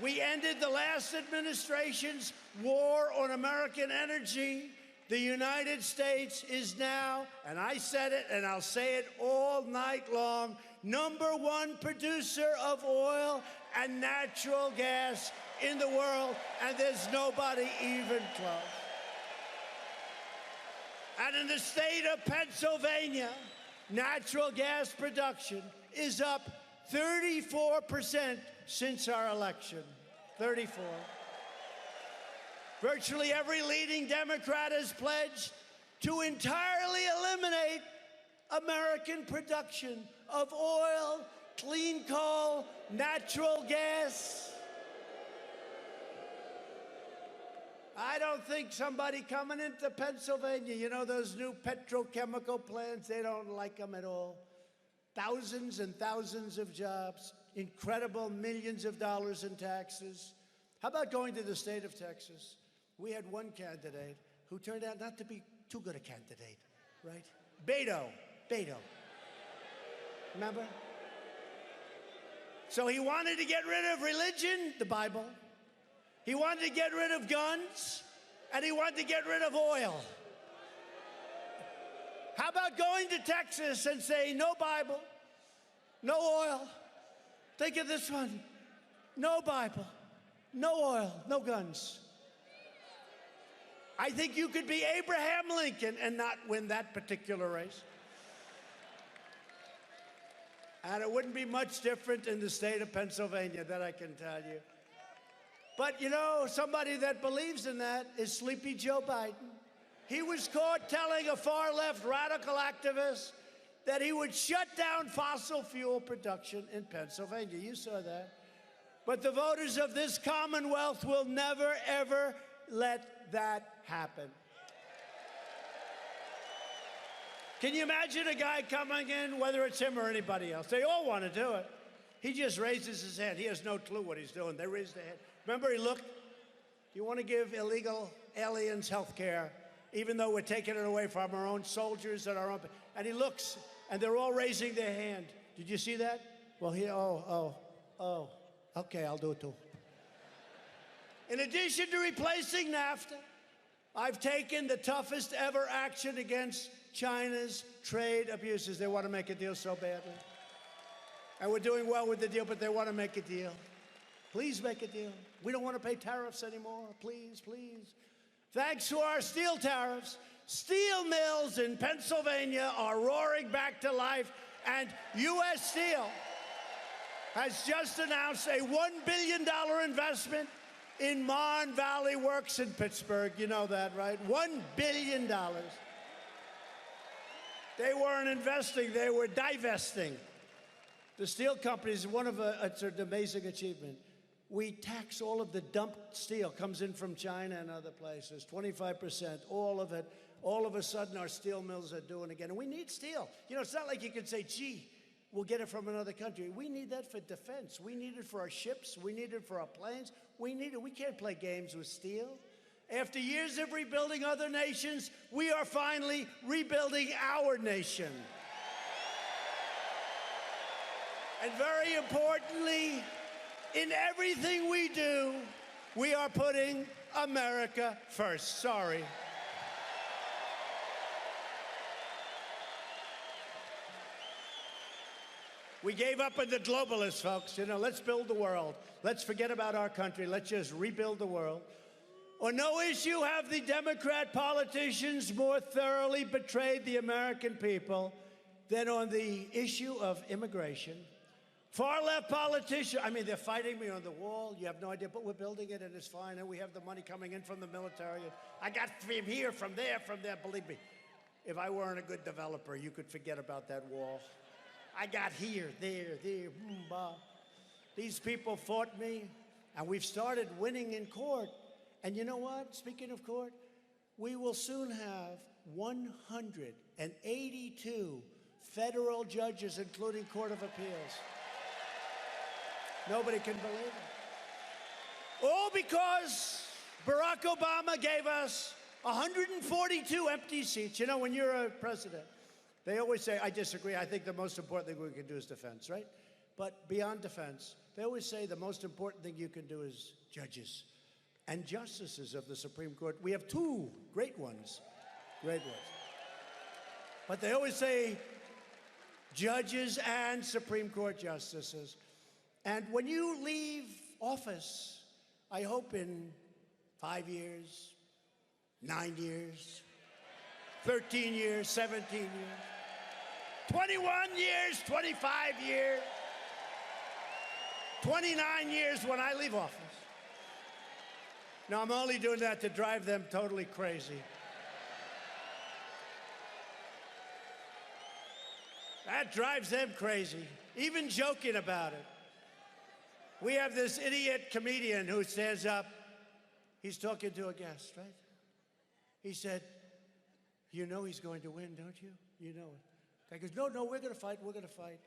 We ended the last administration's war on American energy. The United States is now, and I said it and I'll say it all night long, #1 producer of oil and natural gas in the world, and there's nobody even close. And in the state of Pennsylvania, natural gas production is up 34% since our election. 34. Virtually every leading Democrat has pledged to entirely eliminate American production of oil, clean coal, natural gas. I don't think somebody coming into Pennsylvania, you know, those new petrochemical plants, they don't like them at all. Thousands and thousands of jobs, incredible millions of dollars in taxes. How about going to the state of Texas? We had one candidate who turned out not to be too good a candidate, right? Beto. Remember? So he wanted to get rid of religion, the Bible. He wanted to get rid of guns, and he wanted to get rid of oil. How about going to Texas and saying no Bible, no oil? Think of this one. No Bible, no oil, no guns. I think you could be Abraham Lincoln and not win that particular race. And it wouldn't be much different in the state of Pennsylvania, that I can tell you. But, you know, somebody that believes in that is Sleepy Joe Biden. He was caught telling a far-left radical activist that he would shut down fossil fuel production in Pennsylvania. You saw that. But the voters of this Commonwealth will never, ever let that happen. Can you imagine a guy coming in, whether it's him or anybody else? They all want to do it. He just raises his hand. He has no clue what he's doing. They raise their hand. Remember, he looked. You want to give illegal aliens health care, even though we're taking it away from our own soldiers and our own. And he looks, and they're all raising their hand. Did you see that? Well, okay, I'll do it too. In addition to replacing NAFTA, I've taken the toughest ever action against China's trade abuses. They want to make a deal so badly. And we're doing well with the deal, but they want to make a deal. Please make a deal. We don't want to pay tariffs anymore. Please, please. Thanks to our steel tariffs, steel mills in Pennsylvania are roaring back to life, and U.S. Steel has just announced a $1 billion investment in Mon Valley Works in Pittsburgh. You know that, right? $1 billion. They weren't investing, they were divesting. The steel companies, it's an amazing achievement. We tax all of the dumped steel, comes in from China and other places, 25%, all of it. All of a sudden, our steel mills are doing again. And we need steel. You know, it's not like you can say, gee, we'll get it from another country. We need that for defense. We need it for our ships. We need it for our planes. We need it. We can't play games with steel. After years of rebuilding other nations, we are finally rebuilding our nation. And very importantly, in everything we do, we are putting America first. Sorry. We gave up on the globalists, folks. You know, let's build the world. Let's forget about our country. Let's just rebuild the world. On no issue have the Democrat politicians more thoroughly betrayed the American people than on the issue of immigration. Far-left politicians, I mean, they're fighting me on the wall. You have no idea, but we're building it, and it's fine, and we have the money coming in from the military. I got from here, from there, believe me. If I weren't a good developer, you could forget about that wall. I got here, there, bah. These people fought me, and we've started winning in court. And you know what? Speaking of court, we will soon have 182 federal judges, including Court of Appeals. Nobody can believe it. All because Barack Obama gave us 142 empty seats. You know, when you're a president, they always say, I disagree. I think the most important thing we can do is defense, right? But beyond defense, they always say the most important thing you can do is judges and justices of the Supreme Court. We have two great ones, But they always say judges and Supreme Court justices. And when you leave office, I hope in 5 years, 9 years, 13 years, 17 years, 21 years, 25 years, 29 years when I leave office. Now, I'm only doing that to drive them totally crazy. That drives them crazy, even joking about it. We have this idiot comedian who stands up. He's talking to a guest, right? He said, you know he's going to win, don't you? You know it. Guy goes, no, we're going to fight,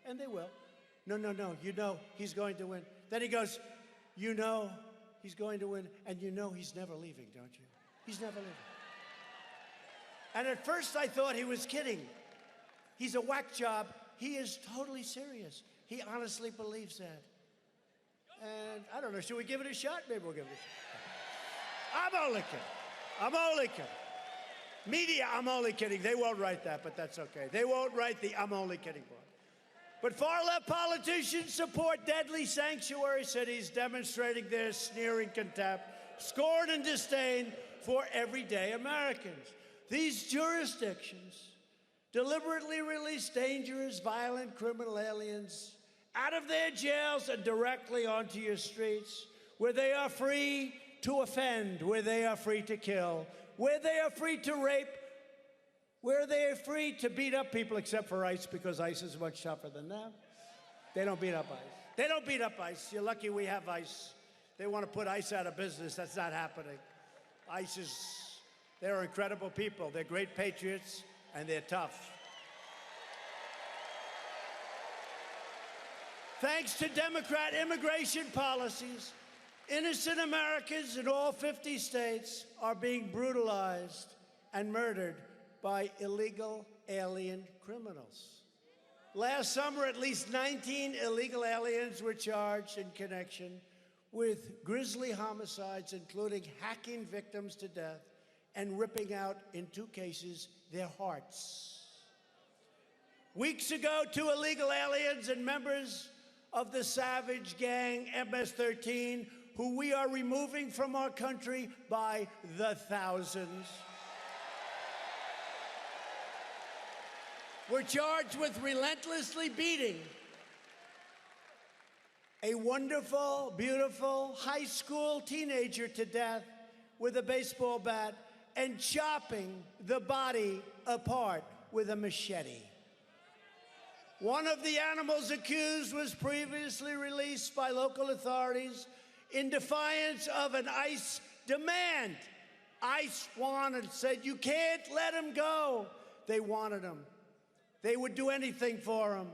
And they will. No, you know he's going to win. Then he goes, you know he's going to win, and you know he's never leaving, don't you? He's never leaving. And at first I thought he was kidding. He's a whack job. He is totally serious. He honestly believes that. And I don't know, should we give it a shot? Maybe we'll give it a shot. I'm only kidding. Media, I'm only kidding. They won't write that, but that's okay. They won't write the I'm only kidding part. But far-left politicians support deadly sanctuary cities, demonstrating their sneering contempt, scorn, and disdain for everyday Americans. These jurisdictions deliberately release dangerous, violent, criminal aliens out of their jails and directly onto your streets, where they are free to offend, where they are free to kill, where they are free to rape, where they are free to beat up people, except for ICE, because ICE is much tougher than them. They don't beat up ICE. They don't beat up ICE. You're lucky we have ICE. They want to put ICE out of business. That's not happening. ICE is, they're incredible people. They're great patriots, and they're tough. Thanks to Democrat immigration policies, innocent Americans in all 50 states are being brutalized and murdered by illegal alien criminals. Last summer, at least 19 illegal aliens were charged in connection with grisly homicides, including hacking victims to death and ripping out, in 2 cases, their hearts. Weeks ago, 2 illegal aliens and members of the savage gang MS-13, who we are removing from our country by the thousands, were charged with relentlessly beating a wonderful, beautiful high school teenager to death with a baseball bat and chopping the body apart with a machete. One of the animals accused was previously released by local authorities in defiance of an ICE demand. ICE said, you can't let him go. They wanted him. They would do anything for him.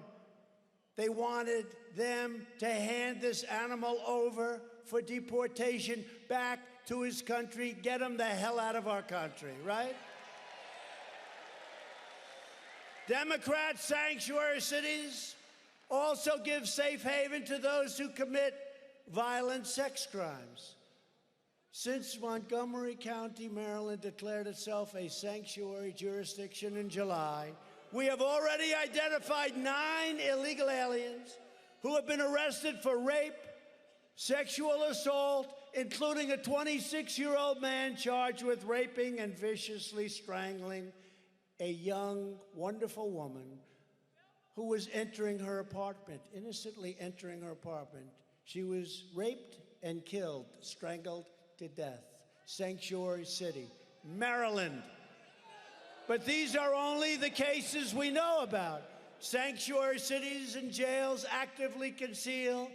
They wanted them to hand this animal over for deportation back to his country, get him the hell out of our country, right? Democrat sanctuary cities also give safe haven to those who commit violent sex crimes. Since Montgomery County, Maryland declared itself a sanctuary jurisdiction in July, we have already identified 9 illegal aliens who have been arrested for rape, sexual assault, including a 26-year-old man charged with raping and viciously strangling a young, wonderful woman who was entering her apartment, innocently entering her apartment. She was raped and killed, strangled to death. Sanctuary City, Maryland. But these are only the cases we know about. Sanctuary cities and jails actively conceal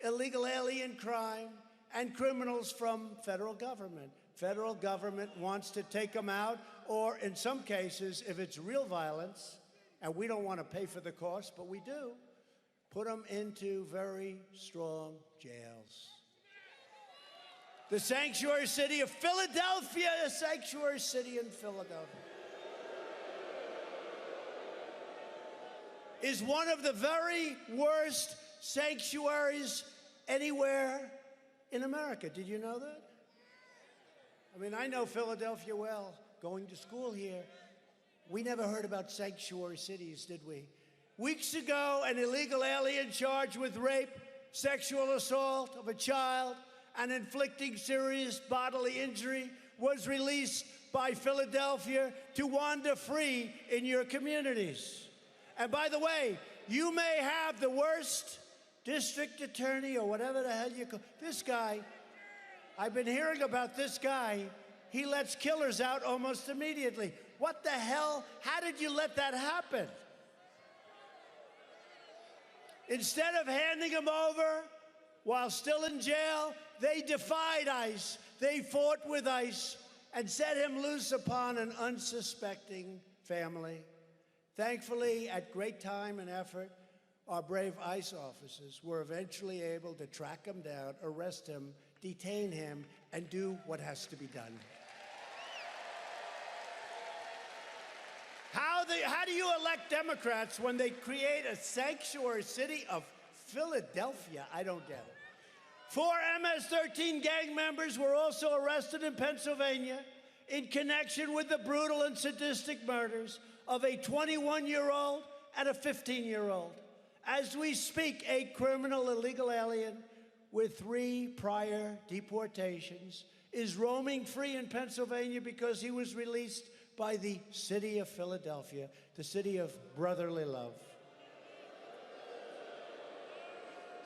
illegal alien crime and criminals from federal government. Federal government wants to take them out, or in some cases, if it's real violence, and we don't want to pay for the cost, but we do, put them into very strong jails. The sanctuary city of Philadelphia, a sanctuary city in Philadelphia, is one of the very worst sanctuaries anywhere in America. Did you know that? I mean, I know Philadelphia well, going to school here. We never heard about sanctuary cities, did we? Weeks ago, an illegal alien charged with rape, sexual assault of a child, and inflicting serious bodily injury was released by Philadelphia to wander free in your communities. And by the way, you may have the worst district attorney or whatever the hell you call this guy. I've been hearing about this guy. He lets killers out almost immediately. What the hell? How did you let that happen? Instead of handing him over while still in jail, they defied ICE. They fought with ICE and set him loose upon an unsuspecting family. Thankfully, at great time and effort, our brave ICE officers were eventually able to track him down, arrest him, detain him, and do what has to be done. How do you elect Democrats when they create a sanctuary city of Philadelphia? I don't get it. 4 MS-13 gang members were also arrested in Pennsylvania in connection with the brutal and sadistic murders of a 21-year-old and a 15-year-old. As we speak, a criminal illegal alien with 3 prior deportations is roaming free in Pennsylvania because he was released by the city of Philadelphia, the city of brotherly love.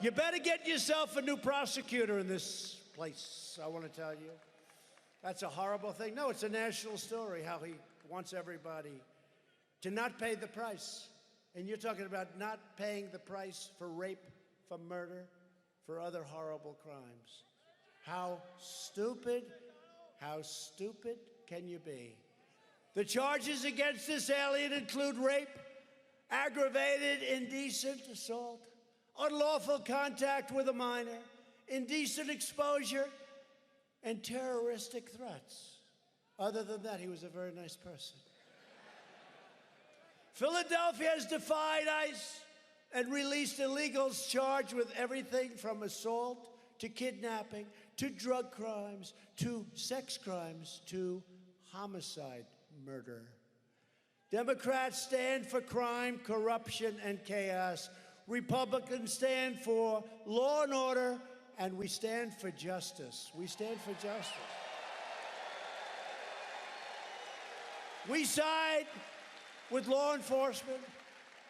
You better get yourself a new prosecutor in this place, I want to tell you. That's a horrible thing. No, it's a national story, how he wants everybody to not pay the price. And you're talking about not paying the price for rape, for murder, for other horrible crimes. How stupid can you be? The charges against this alien include rape, aggravated indecent assault, unlawful contact with a minor, indecent exposure, and terroristic threats. Other than that, he was a very nice person. Philadelphia has defied ICE and released illegals charged with everything from assault to kidnapping to drug crimes to sex crimes to homicide, murder. Democrats stand for crime, corruption, and chaos. Republicans stand for law and order, and we stand for justice. We stand for justice. We side with law enforcement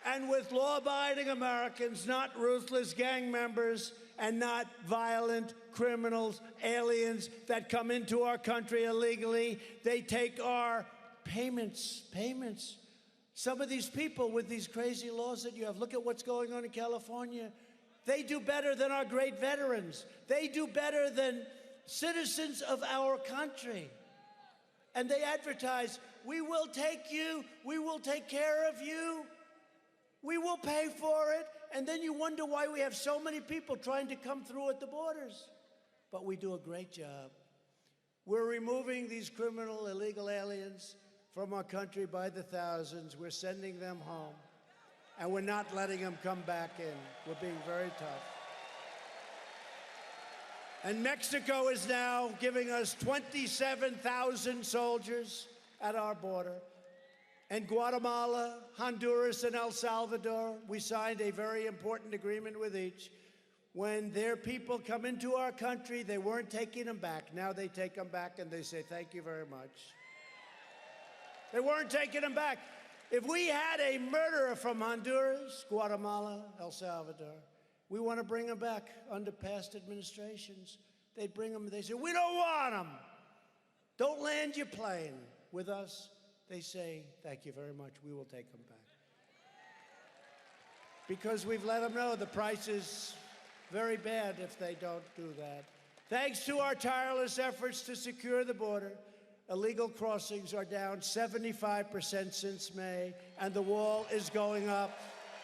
and with law-abiding Americans, not ruthless gang members and not violent criminals, aliens that come into our country illegally. They take our payments. Some of these people with these crazy laws that you have, look at what's going on in California. They do better than our great veterans. They do better than citizens of our country. And they advertise, we will take you, we will take care of you, we will pay for it. And then you wonder why we have so many people trying to come through at the borders. But we do a great job. We're removing these criminal illegal aliens from our country by the thousands. We're sending them home. And we're not letting them come back in. We're being very tough. And Mexico is now giving us 27,000 soldiers at our border. And Guatemala, Honduras, and El Salvador, we signed a very important agreement with each. When their people come into our country, they weren't taking them back. Now they take them back and they say, thank you very much. They weren't taking them back. If we had a murderer from Honduras, Guatemala, El Salvador, we want to bring them back under past administrations. They'd bring them, they say, we don't want them. Don't land your plane with us. They say, thank you very much, we will take them back. Because we've let them know the price is very bad if they don't do that. Thanks to our tireless efforts to secure the border, illegal crossings are down 75% since May, and the wall is going up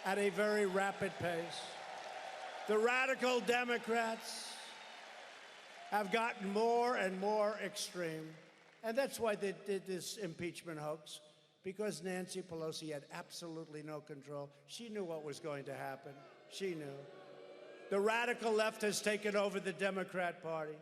at a very rapid pace. The radical Democrats have gotten more and more extreme, and that's why they did this impeachment hoax, because Nancy Pelosi had absolutely no control. She knew what was going to happen. She knew. The radical left has taken over the Democrat Party.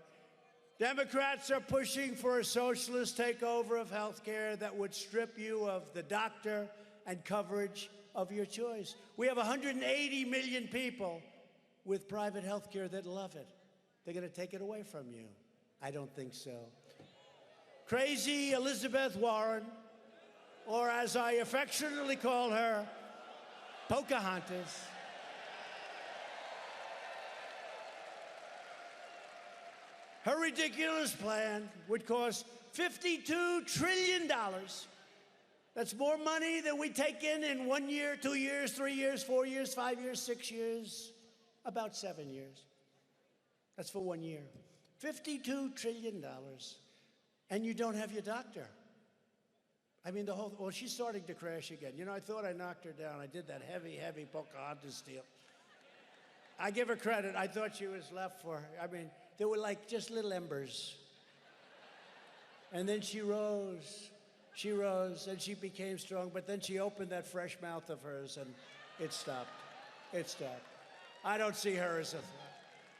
Democrats are pushing for a socialist takeover of health care that would strip you of the doctor and coverage of your choice. We have 180 million people with private health care that love it. They're going to take it away from you. I don't think so. Crazy Elizabeth Warren, or as I affectionately call her, Pocahontas, her ridiculous plan would cost $52 trillion. That's more money than we take in 1 year, 2 years, 3 years, 4 years, 5 years, 6 years, about 7 years. That's for 1 year. $52 trillion. And you don't have your doctor. I mean, well, she's starting to crash again. You know, I thought I knocked her down. I did that heavy Pocahontas deal. I give her credit. I thought she was left for, I mean, they were like just little embers. And then she rose, and she became strong, but then she opened that fresh mouth of hers, and it stopped. It stopped. I don't see her as a threat.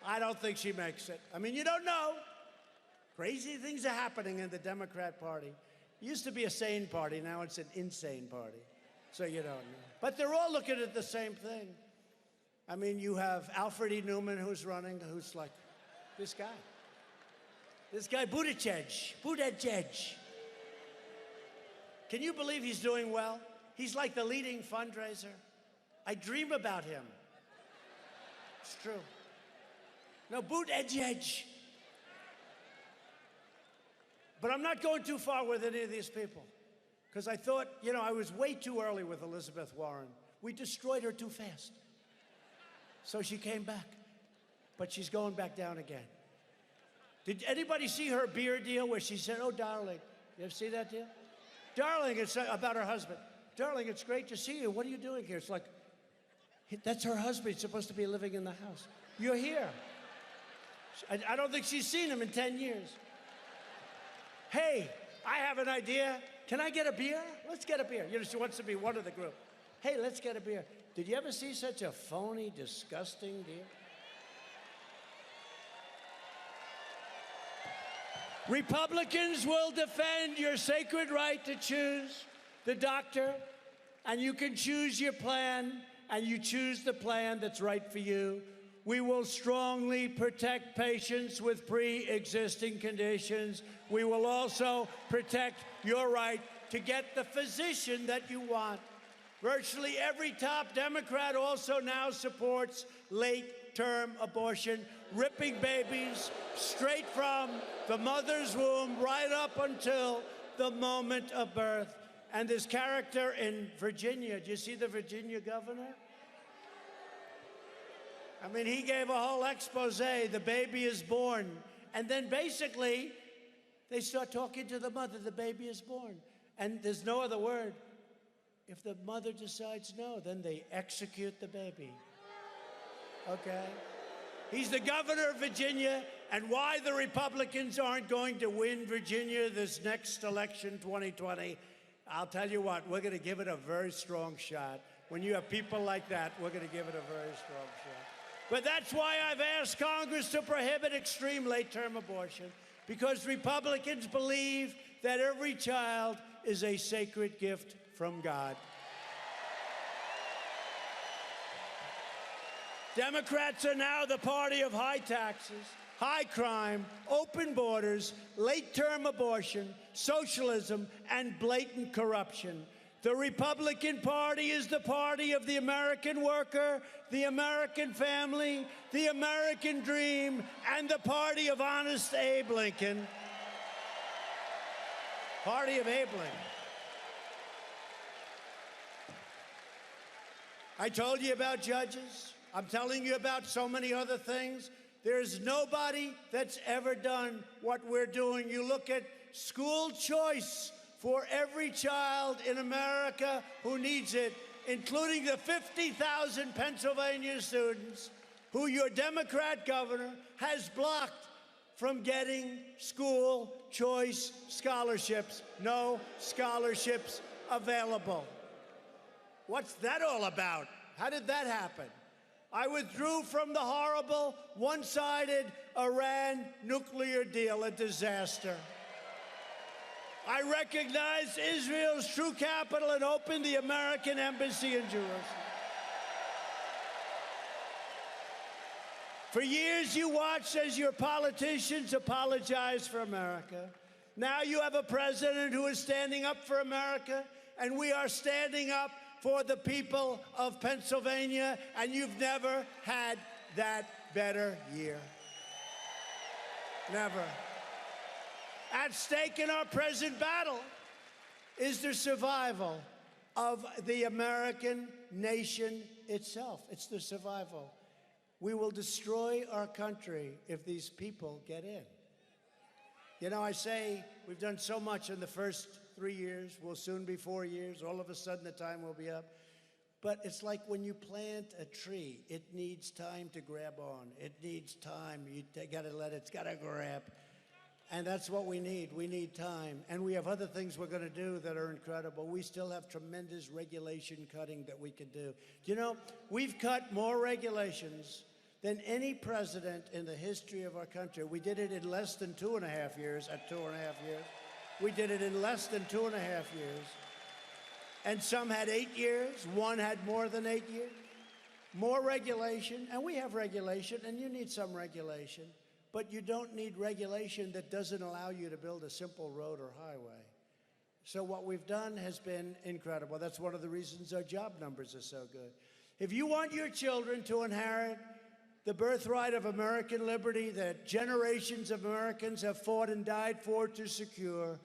I don't think she makes it. I mean, you don't know. Crazy things are happening in the Democrat Party. It used to be a sane party, now it's an insane party. So you don't know. But they're all looking at the same thing. I mean, you have Alfred E. Newman who's running, who's like this guy. This guy, Buttigieg. Can you believe he's doing well? He's like the leading fundraiser. I dream about him. It's true. No, Buttigieg. But I'm not going too far with any of these people. Because I thought, you know, I was way too early with Elizabeth Warren. We destroyed her too fast. So she came back. But she's going back down again. Did anybody see her beer deal where she said, oh, darling, you ever see that deal? Darling, it's about her husband. Darling, it's great to see you. What are you doing here? It's like, that's her husband. He's supposed to be living in the house. You're here. I don't think she's seen him in 10 years. Hey, I have an idea. Can I get a beer? Let's get a beer. You know, she wants to be one of the group. Hey, let's get a beer. Did you ever see such a phony, disgusting deal? Republicans will defend your sacred right to choose the doctor, and you can choose your plan, and you choose the plan that's right for you. We will strongly protect patients with pre-existing conditions. We will also protect your right to get the physician that you want. Virtually every top Democrat also now supports late-term abortion, ripping babies straight from the mother's womb right up until the moment of birth. And this character in Virginia, do you see the Virginia governor? I mean, he gave a whole expose, the baby is born. And then basically, they start talking to the mother, the baby is born. And there's no other word. If the mother decides no, then they execute the baby. Okay? He's the governor of Virginia, and why the Republicans aren't going to win Virginia this next election, 2020, I'll tell you what, we're going to give it a very strong shot. When you have people like that, we're going to give it a very strong shot. But that's why I've asked Congress to prohibit extreme late-term abortion, because Republicans believe that every child is a sacred gift from God. Democrats are now the party of high taxes, high crime, open borders, late-term abortion, socialism, and blatant corruption. The Republican Party is the party of the American worker, the American family, the American dream, and the party of honest Abe Lincoln. Party of Abe Lincoln. I told you about judges. I'm telling you about so many other things. There's nobody that's ever done what we're doing. You look at school choice for every child in America who needs it, including the 50,000 Pennsylvania students who your Democrat governor has blocked from getting school choice scholarships. No scholarships available. What's that all about? How did that happen? I withdrew from the horrible, one-sided Iran nuclear deal, a disaster. I recognized Israel's true capital and opened the American embassy in Jerusalem. For years, you watched as your politicians apologized for America. Now you have a president who is standing up for America, and we are standing up for the people of Pennsylvania, and you've never had that better year. Never. At stake in our present battle is the survival of the American nation itself. It's the survival. We will destroy our country if these people get in. You know, I say we've done so much in the first 3 years. We'll soon be 4 years. All of a sudden, the time will be up. But it's like when you plant a tree, it needs time to grab on. It needs time. You got to let it, it's got to grab. And that's what we need. We need time. And we have other things we're going to do that are incredible. We still have tremendous regulation cutting that we can do. You know, we've cut more regulations than any president in the history of our country. We did it in less than 2.5 years, at 2.5 years. We did it in less than 2.5 years. And some had 8 years, one had more than 8 years. More regulation, and we have regulation, and you need some regulation, but you don't need regulation that doesn't allow you to build a simple road or highway. So what we've done has been incredible. That's one of the reasons our job numbers are so good. If you want your children to inherit the birthright of American liberty that generations of Americans have fought and died for to secure,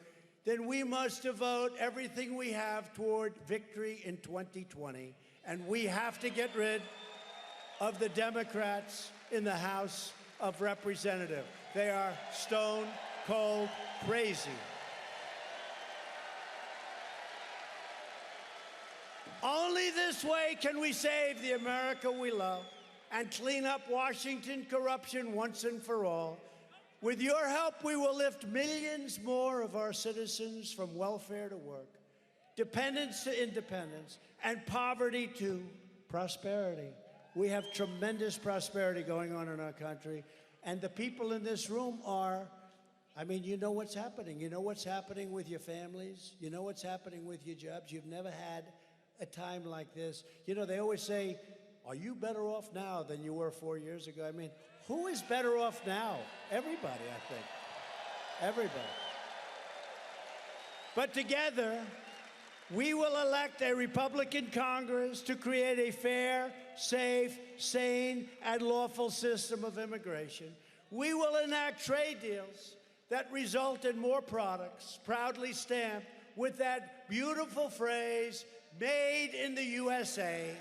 then we must devote everything we have toward victory in 2020. And we have to get rid of the Democrats in the House of Representatives. They are stone cold crazy. Only this way can we save the America we love and clean up Washington corruption once and for all. With your help, we will lift millions more of our citizens from welfare to work, dependence to independence, and poverty to prosperity. We have tremendous prosperity going on in our country, and the people in this room are, I mean, you know what's happening. You know what's happening with your families. You know what's happening with your jobs. You've never had a time like this. You know, they always say, are you better off now than you were 4 years ago? I mean, who is better off now? Everybody, I think. Everybody. But together, we will elect a Republican Congress to create a fair, safe, sane, and lawful system of immigration. We will enact trade deals that result in more products proudly stamped with that beautiful phrase, made in the USA.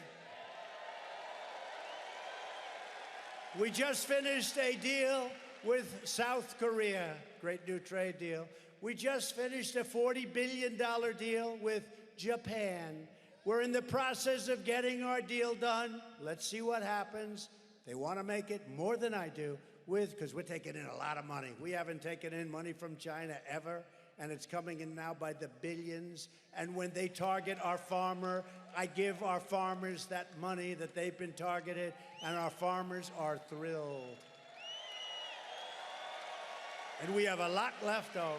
We just finished a deal with South Korea, great new trade deal. We just finished a $40 billion deal with Japan. We're in the process of getting our deal done. Let's see what happens. They want to make it more than I do, because we're taking in a lot of money. We haven't taken in money from China ever, and it's coming in now by the billions. And when they target our farmer, I give our farmers that money that they've been targeted, and our farmers are thrilled. And we have a lot left over.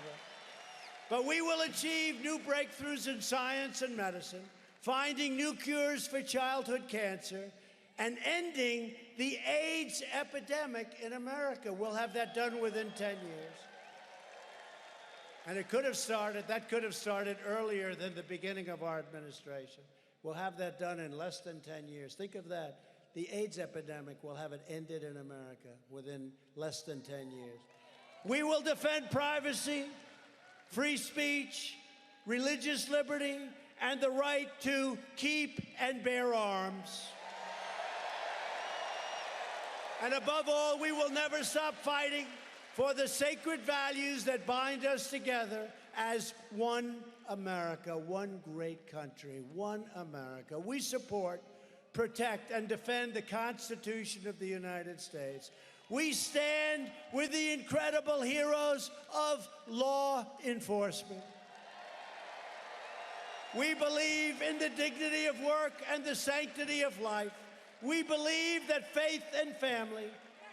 But we will achieve new breakthroughs in science and medicine, finding new cures for childhood cancer, and ending the AIDS epidemic in America. We'll have that done within 10 years. And that could have started earlier than the beginning of our administration. We'll have that done in less than 10 years. Think of that. The AIDS epidemic, we'll have it ended in America within less than 10 years. We will defend privacy, free speech, religious liberty, and the right to keep and bear arms. And above all, we will never stop fighting for the sacred values that bind us together as one America, one great country, one America. We support, protect, and defend the Constitution of the United States. We stand with the incredible heroes of law enforcement. We believe in the dignity of work and the sanctity of life. We believe that faith and family,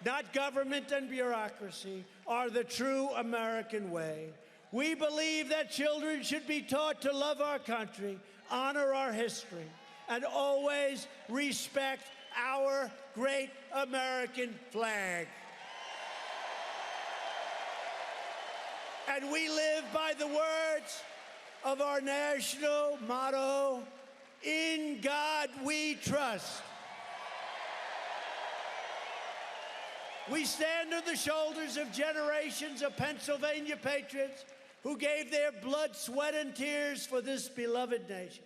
not government and bureaucracy, are the true American way. We believe that children should be taught to love our country, honor our history, and always respect our great American flag. And we live by the words of our national motto, "In God we trust." We stand on the shoulders of generations of Pennsylvania patriots who gave their blood, sweat, and tears for this beloved nation.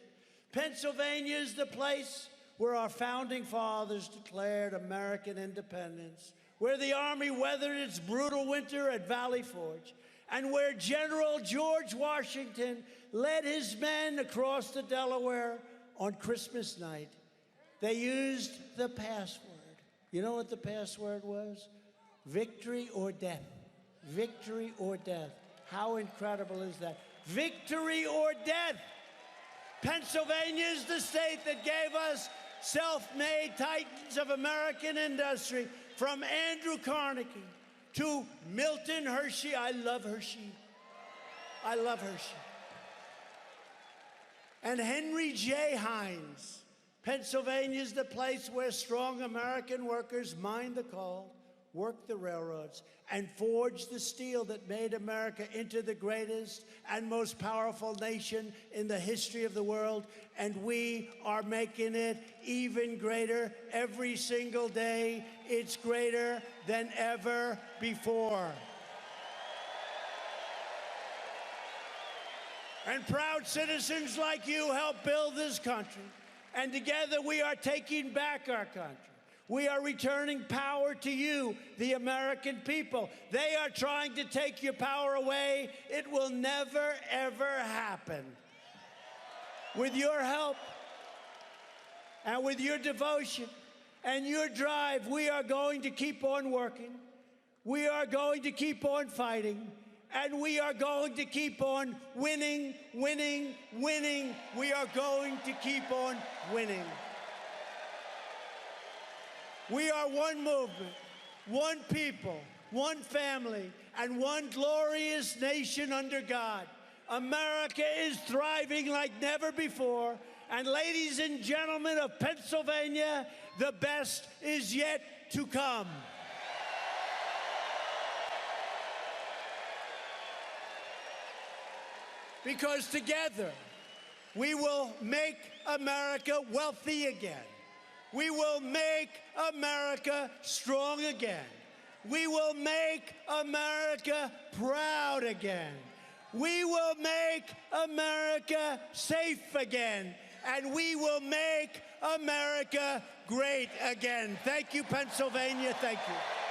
Pennsylvania is the place where our founding fathers declared American independence, where the Army weathered its brutal winter at Valley Forge, and where General George Washington led his men across the Delaware on Christmas night. They used the password. You know what the password was? Victory or death. Victory or death. How incredible is that? Victory or death. Pennsylvania is the state that gave us self-made titans of American industry from Andrew Carnegie to Milton Hershey. I love Hershey. I love Hershey. And Henry J. Hines. Pennsylvania's the place where strong American workers mined the coal, worked the railroads, and forged the steel that made America into the greatest and most powerful nation in the history of the world. And we are making it even greater every single day. It's greater than ever before. And proud citizens like you help build this country. And together we are taking back our country. We are returning power to you, the American people. They are trying to take your power away. It will never, ever happen. With your help and with your devotion and your drive, we are going to keep on working. We are going to keep on fighting. And we are going to keep on winning, winning, winning. We are going to keep on winning. We are one movement, one people, one family, and one glorious nation under God. America is thriving like never before. And ladies and gentlemen of Pennsylvania, the best is yet to come. Because together, we will make America wealthy again. We will make America strong again. We will make America proud again. We will make America safe again. And we will make America great again. Thank you, Pennsylvania. Thank you.